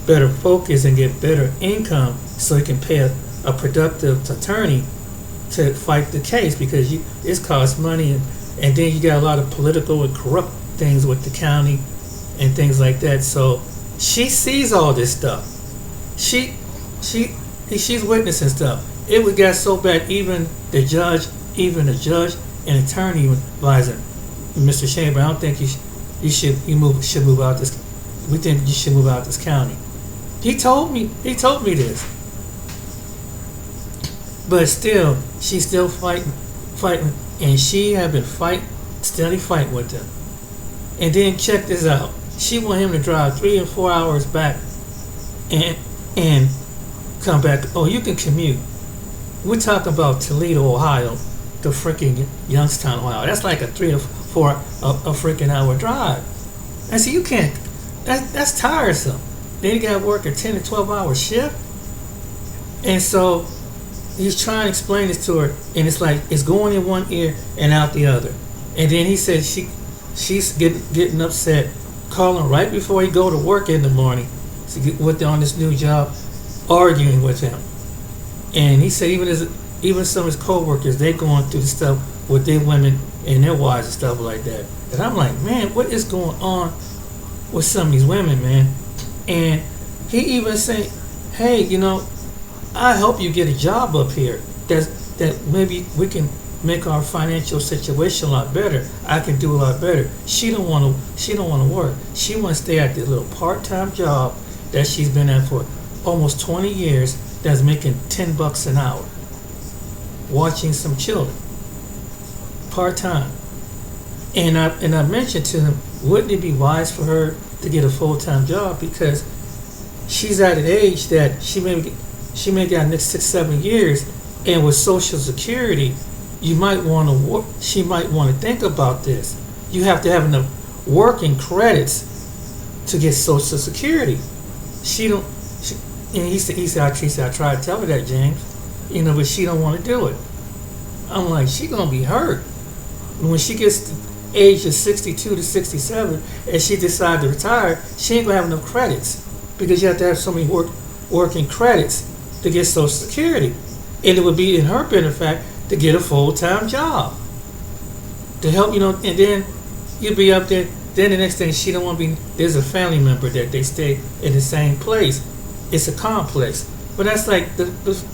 better focus and get better income so he can pay a productive attorney to fight the case, because it costs money, and then you got a lot of political and corrupt things with the county and things like that. So she sees all this stuff. She's witnessing stuff. It would get so bad, even the judge and attorney advisor, Mr. Chamber, I don't think you should move out this. We think you should move out this county. He told me this. But still, she's still fighting, and she had been steady fighting with him. And then check this out. She want him to drive 3 and 4 hours back and come back. Oh, you can commute. We're talking about Toledo, Ohio, to freaking Youngstown, Ohio. That's like a 3 or 4 a freaking hour drive. I said, you can't. That's tiresome. Then you got to work a 10 to 12 hour shift. And so he's trying to explain this to her, and it's like it's going in one ear and out the other. And then he said she's getting upset, calling right before he go to work in the morning on this new job, arguing with him. And he said even some of his co-workers, they going through the stuff with their women and their wives and stuff like that. And I'm like, man, what is going on with some of these women, man? And he even said, hey, I hope you get a job up here. That maybe we can make our financial situation a lot better. I can do a lot better. She don't want to work. She wants to stay at the little part-time job that she's been at for almost 20 years. That's making $10 an hour, watching some children, part-time. And I mentioned to him, wouldn't it be wise for her to get a full-time job, because she's at an age that she may get next 6-7 years, and with Social Security, you might want to work. She might want to think about this. You have to have enough working credits to get Social Security. And he said, I tried to tell her that, James, but she don't want to do it. I'm like, she gonna be hurt when she gets to the age of 62 to 67, and she decides to retire. She ain't gonna have enough credits, because you have to have so many working credits to get Social Security, and it would be in her benefit to get a full-time job to help, and then you'll be up there. Then the next thing, she don't want to be. There's a family member that they stay in the same place. It's a complex, but that's like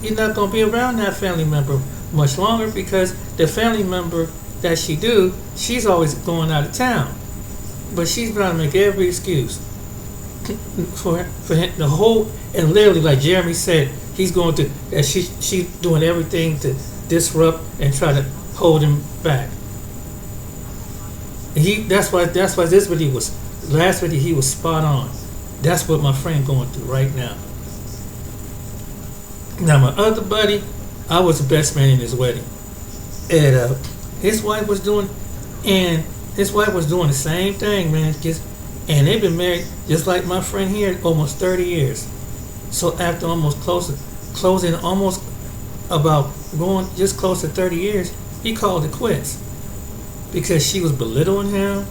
you're not gonna be around that family member much longer, because the family member that she's always going out of town, but she's trying to make every excuse for him, the whole, and literally, like Jeremy said, he's going to, that she's doing everything to disrupt and try to hold him back. That's why this video was, last video he was spot on. That's what my friend going through right now. Now my other buddy, I was the best man in his wedding, and his wife was doing the same thing, man. And they've been married just like my friend here almost 30 years. So after almost closing almost about going just close to 30 years, he called it quits, because she was belittling him.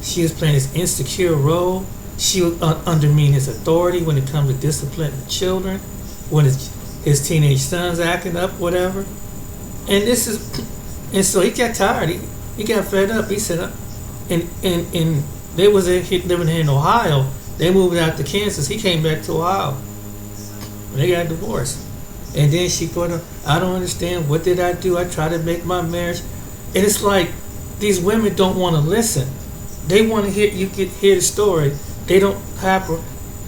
She was playing this insecure role. She was undermining his authority when it comes to disciplining children, when his teenage son's acting up, whatever. And so he got tired. He got fed up. He said, and they was living here in Ohio. They moved out to Kansas. He came back to Ohio. They got divorced. And then she put him, I don't understand. What did I do? I tried to make my marriage. And it's like these women don't want to listen. They want to hear the story. They don't have,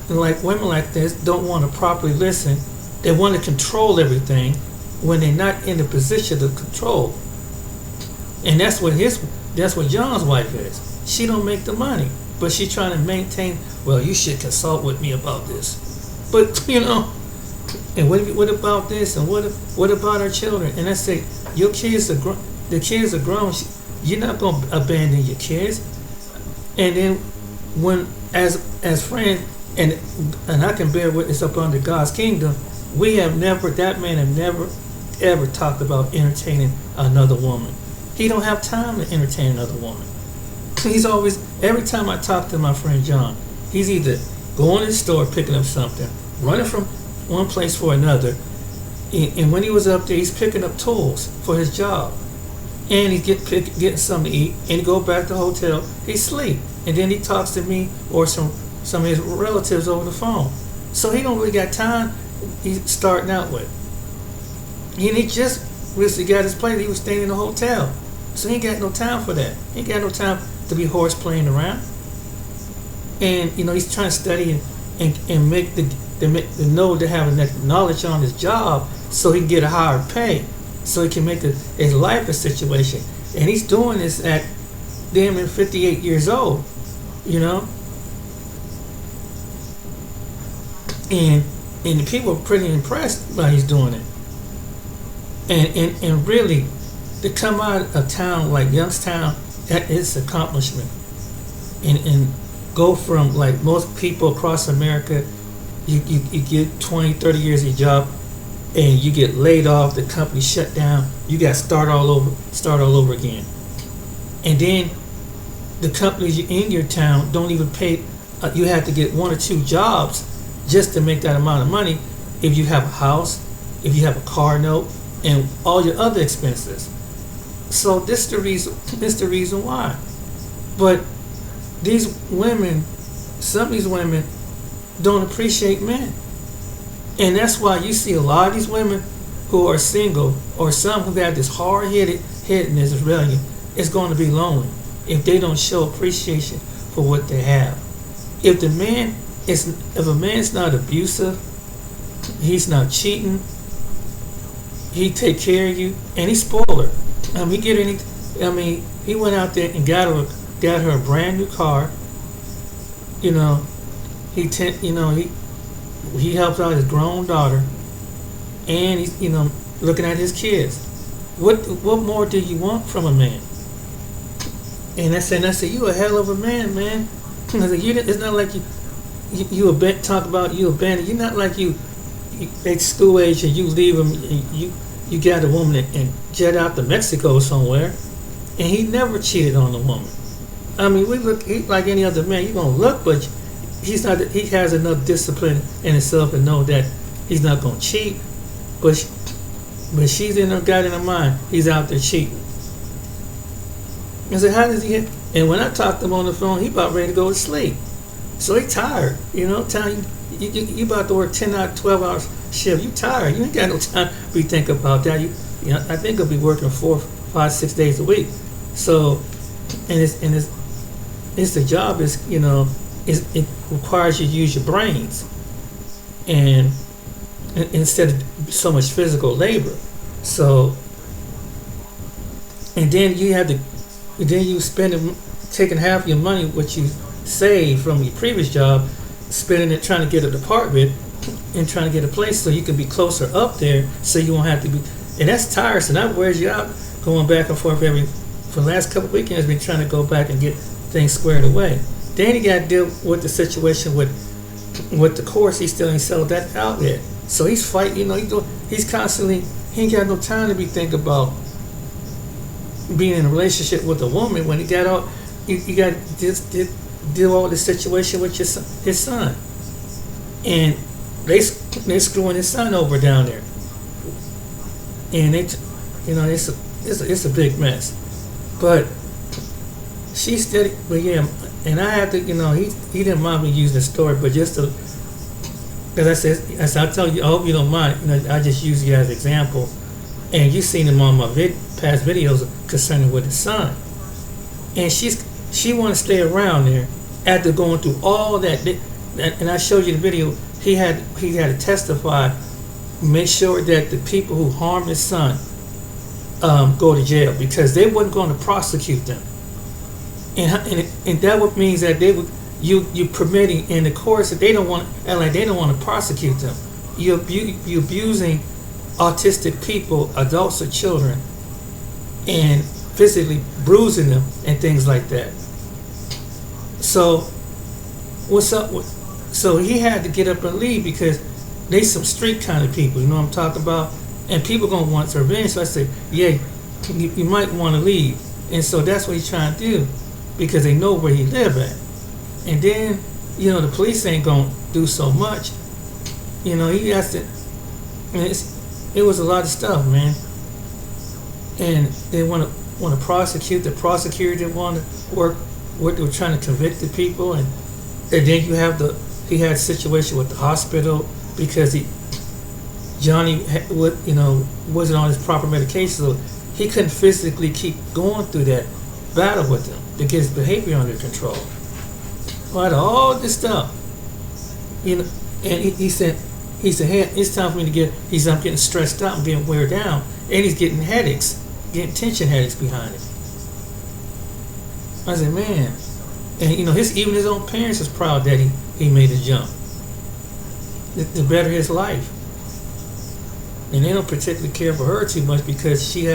like women like this, don't want to properly listen. They want to control everything when they're not in the position to control. And that's what John's wife is. She don't make the money, but she's trying to maintain, well, you should consult with me about this. But, and what about this, and what about our children? And I say, your kids are The kids are grown. You're not gonna abandon your kids. And then when as friends, and I can bear witness up under God's kingdom, that man have never ever talked about entertaining another woman. He don't have time to entertain another woman. He's always, every time I talk to my friend John, he's either going to the store picking up something, running from one place for another, and when he was up there, he's picking up tools for his job, and he's getting something to eat, and he go back to the hotel, he sleep, and then he talks to me or some of his relatives over the phone. So he don't really got time. He's starting out with. He just recently got his place. He was staying in a hotel, so he ain't got no time for that. He ain't got no time to be horse playing around. And he's trying to study and make the know to have enough knowledge on his job so he can get a higher pay, so he can make his life a situation. And he's doing this at damn near 58 years old, And the people are pretty impressed by he's doing it. And really, to come out of town like Youngstown, that is accomplishment. And go from, like most people across America, you get 20, 30 years of your job, and you get laid off, the company shut down, you got to start all over again. And then the companies in your town don't even pay, you have to get 1 or 2 jobs just to make that amount of money if you have a house, if you have a car note, and all your other expenses. So this is the reason why. But these women, some of these women don't appreciate men. And that's why you see a lot of these women who are single, or some who have this hard-headedness, rebellion, is going to be lonely if they don't show appreciation for what they have. If a man's not abusive, he's not cheating, he take care of you, and he spoil her. He went out there and got her a brand new car. He helps out his grown daughter, and he's looking at his kids. What more do you want from a man? And I said, you a hell of a man, man. I said, it's not like you talk about you abandoned. You're not like you at school age and you leave him. You got a woman and jet out to Mexico somewhere, and he never cheated on a woman. He's like any other man. You're gonna look, but he's not. He has enough discipline in himself to know that he's not gonna cheat. But she's got in her mind he's out there cheating. I said, how does he hit? And when I talked to him on the phone, he about ready to go to sleep. So he tired. You about to work 10 out 12 hours shift. You tired. You ain't got no time to be thinking about that. I think he'll be working 4, 5, 6 days a week. So, it's the job is it requires you to use your brains, and instead of so much physical labor. So, and then you taking half your money, what you save from your previous job, spending it trying to get a department and trying to get a place so you can be closer up there, so you won't have to be. And that's tiresome. That wears you out, going back and forth for the last couple of weekends. Been trying to go back and get things squared away. Then you got to deal with the situation with the course. He still ain't settled that out yet. So he's fighting. He's constantly. He ain't got no time to be thinking about being in a relationship with a woman when he got all. You got to deal all the situation with his son, and they screwing his son over down there, and it's a big mess. But she's steady. But yeah, and I have to, he didn't mind me using the story, but just to, because I tell you, I hope you don't mind. I just use you as an example, and you've seen him on my past videos concerning with his son, and she want to stay around there after going through all that. And I showed you the video. He had to testify, make sure that the people who harmed his son go to jail, because they wasn't going to prosecute them. And that would means that they would you permitting in the courts that they don't want to prosecute them. You abusing autistic people, adults or children, and physically bruising them and things like that. So what's up with, so he had to get up and leave because they some street kind of people, you know what I'm talking about? And people gonna want revenge. So I said, yeah, you might want to leave. And so that's what he's trying to do because they know where he live at. And then, you know, the police ain't gonna do so much. You know, he has to, and it was a lot of stuff, man. And they want to prosecute. The prosecutor didn't want to work. They were trying to convict the people, and then you have he had a situation with the hospital because Johnny wasn't on his proper medication, so he couldn't physically keep going through that battle with them to get his behavior under control. But all this stuff, you know, and he said, hey, it's time for me to get. I'm getting stressed out, I'm getting wear down, and he's getting headaches, getting tension headaches behind it. I said, man, and you know, even his own parents is proud that he made a jump to better his life, and they don't particularly care for her too much because she's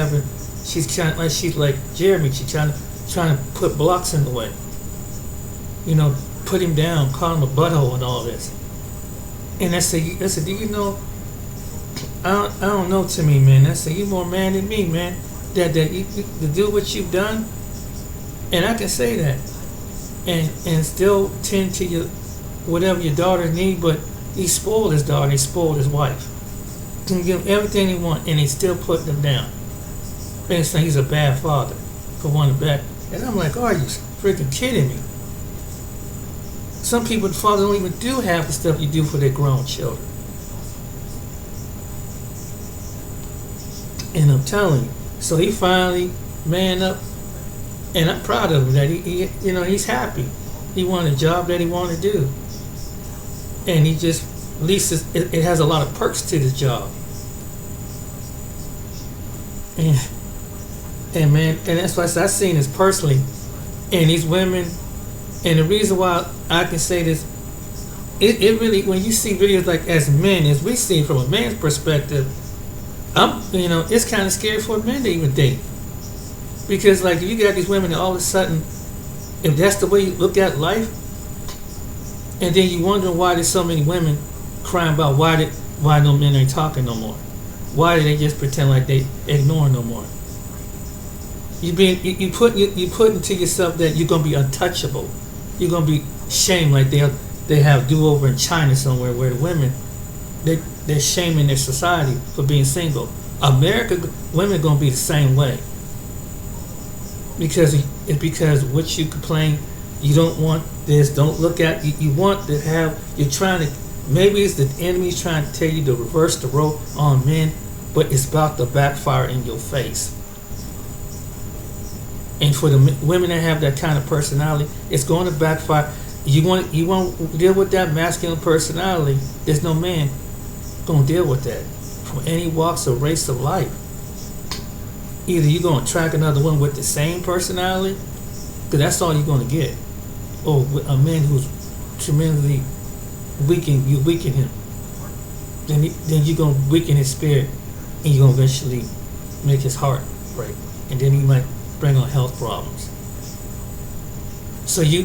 like Jeremy, she's trying to put blocks in the way, you know, put him down, call him a butthole and all this. And I said, do you know? I don't know, to me, man. I said, you more man than me, man. That you to do what you've done, and I can say that, and still tend to whatever your daughter need. But he spoiled his daughter. He spoiled his wife. Can give them everything they want, and he still put them down. And saying he's a bad father for one back. And I'm like, are you freaking kidding me? Some people, the fathers don't even do half the stuff you do for their grown children. And I'm telling you, so he finally man up, and I'm proud of him that he's happy. He wanted a job that he wanted to do, and he just, at least it has a lot of perks to the job. And man, and that's why I've seen this personally, and these women. And the reason why I can say this, it really, when you see videos like as men, as we see from a man's perspective, it's kind of scary for men to even date. Because like you got these women that all of a sudden, if that's the way you look at life, and then you wondering why there's so many women crying about why no men ain't talking no more. Why do they just pretend like they ignore no more? You put into yourself that you're gonna be untouchable. You're gonna be shamed like they have do-over in China somewhere where the women they're shaming their society for being single. America women are gonna be the same way because what you complain, you don't want this. Don't look at you want to have. You're trying to. Maybe it's the enemy's trying to tell you to reverse the role on men, but it's about to backfire in your face. And for the women that have that kind of personality, it's going to backfire. You want to deal with that masculine personality. There's no man going to deal with that from any walks or race of life. Either you're going to attract another woman with the same personality, because that's all you're going to get, or a man who's tremendously weaken. You weaken him. Then you're going to weaken his spirit, and you're going to eventually make his heart break, and then he might bring on health problems. So you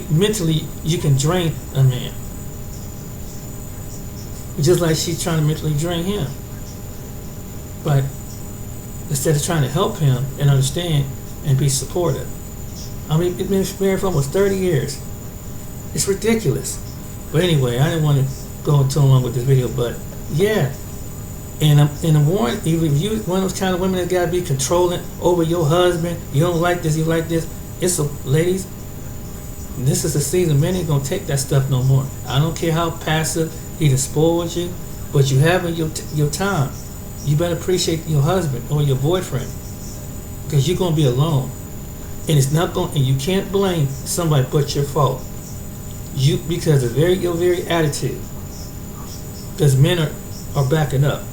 can drain a man, just like she's trying to mentally drain him. But instead of trying to help him and understand and be supportive, I mean, it's been married for almost 30 years. It's ridiculous. But anyway, I didn't want to go too long with this video, but yeah. And I'm warning, if you one of those kind of women that gotta be controlling over your husband, you don't like this, you like this. Ladies, this is the season. Men ain't gonna take that stuff no more. I don't care how passive he done spoiled you, but you having your time. You better appreciate your husband or your boyfriend, because you're gonna be alone, and it's not going. And you can't blame somebody but your fault. Because of your very attitude. Because men are backing up.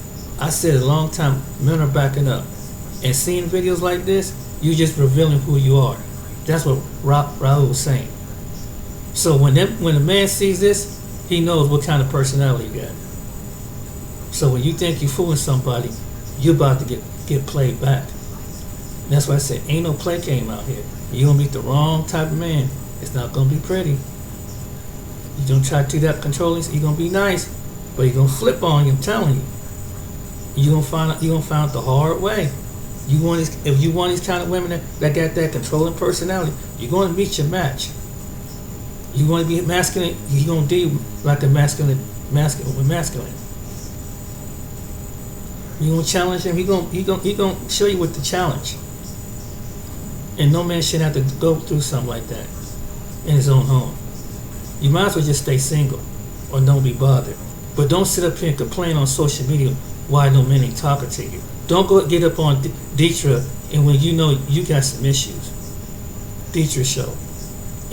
I said a long time, men are backing up. And seeing videos like this, you're just revealing who you are. That's what Raul was saying. So when a man sees this, he knows what kind of personality you got. So when you think you're fooling somebody, you're about to get played back. That's why I said ain't no play game out here. You're gonna meet the wrong type of man. It's not gonna be pretty. You're gonna try to do that controlling. You're gonna be nice, but you're gonna flip on you. I'm telling you. You're gonna find out the hard way. If you want these kind of women that got that controlling personality, you're gonna meet your match. You want to be masculine, you're gonna deal like a masculine with masculine. You're gonna challenge him. He gonna show you what the challenge. And no man should have to go through something like that in his own home. You might as well just stay single or don't be bothered. But don't sit up here and complain on social media why no men ain't talking to you. Don't go get up on Deetra and when you know you got some issues. Deetra show.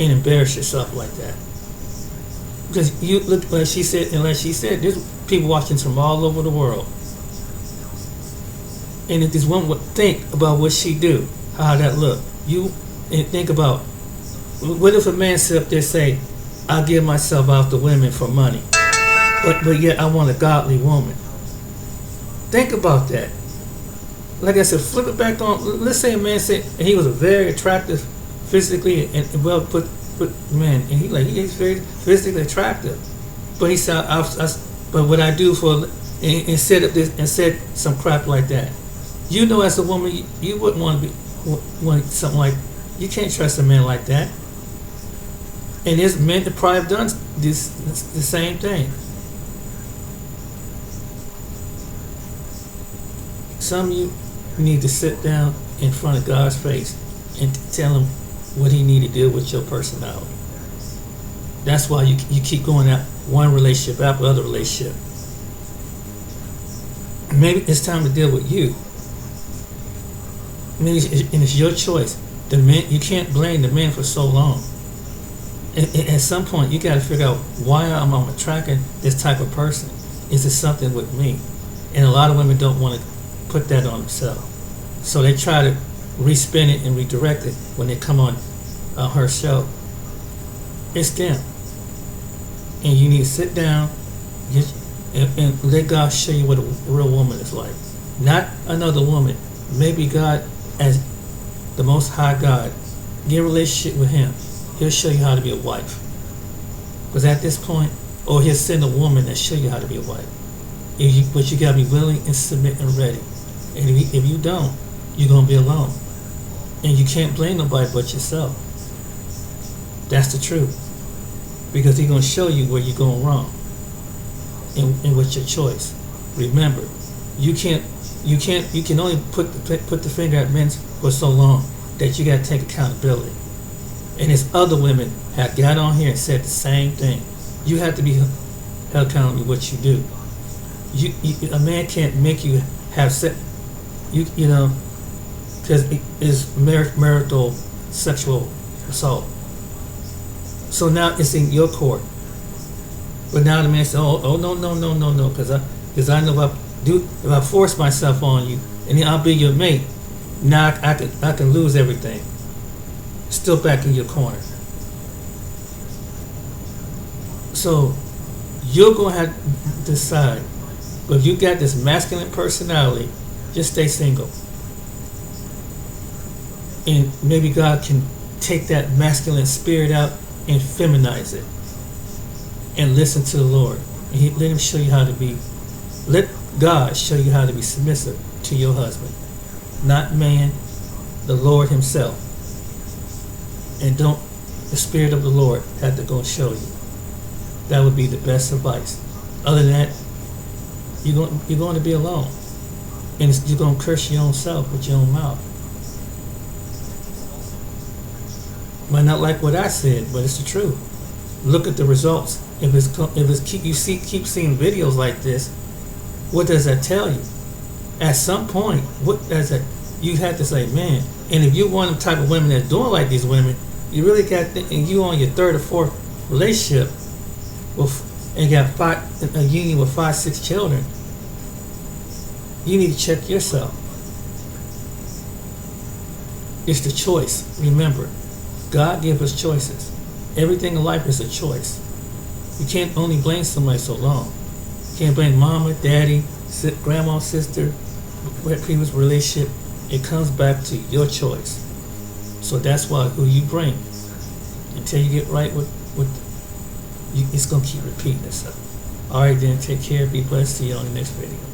And embarrass yourself like that. Because you look like she said, there's people watching from all over the world. And if this woman would think about what she do, how that look, and think about, what if a man sit up there and say, I give myself out to women for money, but yet I want a godly woman. Think about that. Like I said, flip it back on. Let's say a man said, and he was a very attractive, physically and well put man, and he's very physically attractive, but he said, but what I do for and said this and said some crap like that. You know, as a woman, you wouldn't want something like. You can't trust a man like that. And there's men that probably have done the same thing. Some of you need to sit down in front of God's face and tell him what he need to do with your personality. That's why you keep going out one relationship after other relationship. Maybe it's time to deal with you. Maybe it's your choice. The men, you can't blame the men for so long. And at some point, you got to figure out why I'm attracting this type of person. Is it something with me? And a lot of women don't want to put that on themselves, so they try to respin it and redirect it when they come on her show. It's them, and you need to sit down and let God show you what a real woman is like. Not another woman. Maybe God, as the Most High God, get a relationship with Him. He'll show you how to be a wife. Because at this point, or He'll send a woman that show you how to be a wife. But you got to be willing and submit and ready. And if you don't, you're going to be alone. And you can't blame nobody but yourself. That's the truth. Because He's going to show you where you're going wrong. And with your choice. Remember, you can only put the finger at men for so long that you got to take accountability. And there's other women have got on here and said the same thing. You have to be held accountable for what you do. A man can't make you have sex, because it's marital sexual assault. So now it's in your court. But now the man says, "Oh no, because I know if I force myself on you, and then I'll be your mate. Now I can lose everything. Still back in your corner." So you're gonna have to decide. But if you got this masculine personality, just stay single. And maybe God can take that masculine spirit out and feminize it. And listen to the Lord. And let Him show you how to be. Let God show you how to be submissive to your husband. Not man, the Lord Himself. And don't the Spirit of the Lord have to go and show you. That would be the best advice. Other than that, you're going to be alone. And you're going to curse your own self with your own mouth. Might not like what I said, but it's the truth. Look at the results. If keep seeing videos like this, what does that tell you? At some point, what does that? You have to say, man. And if you want the type of women that's doing like these women, you really got. And you on your third or fourth relationship, and got a union with 5-6 children. You need to check yourself. It's the choice. Remember, God gave us choices. Everything in life is a choice. You can't only blame somebody so long. You can't blame mama, daddy, grandma, sister, previous relationship. it comes back to your choice. So that's why who you bring, until you get right with you, it's gonna keep repeating itself. All right, then, take care, be blessed. See you on the next video.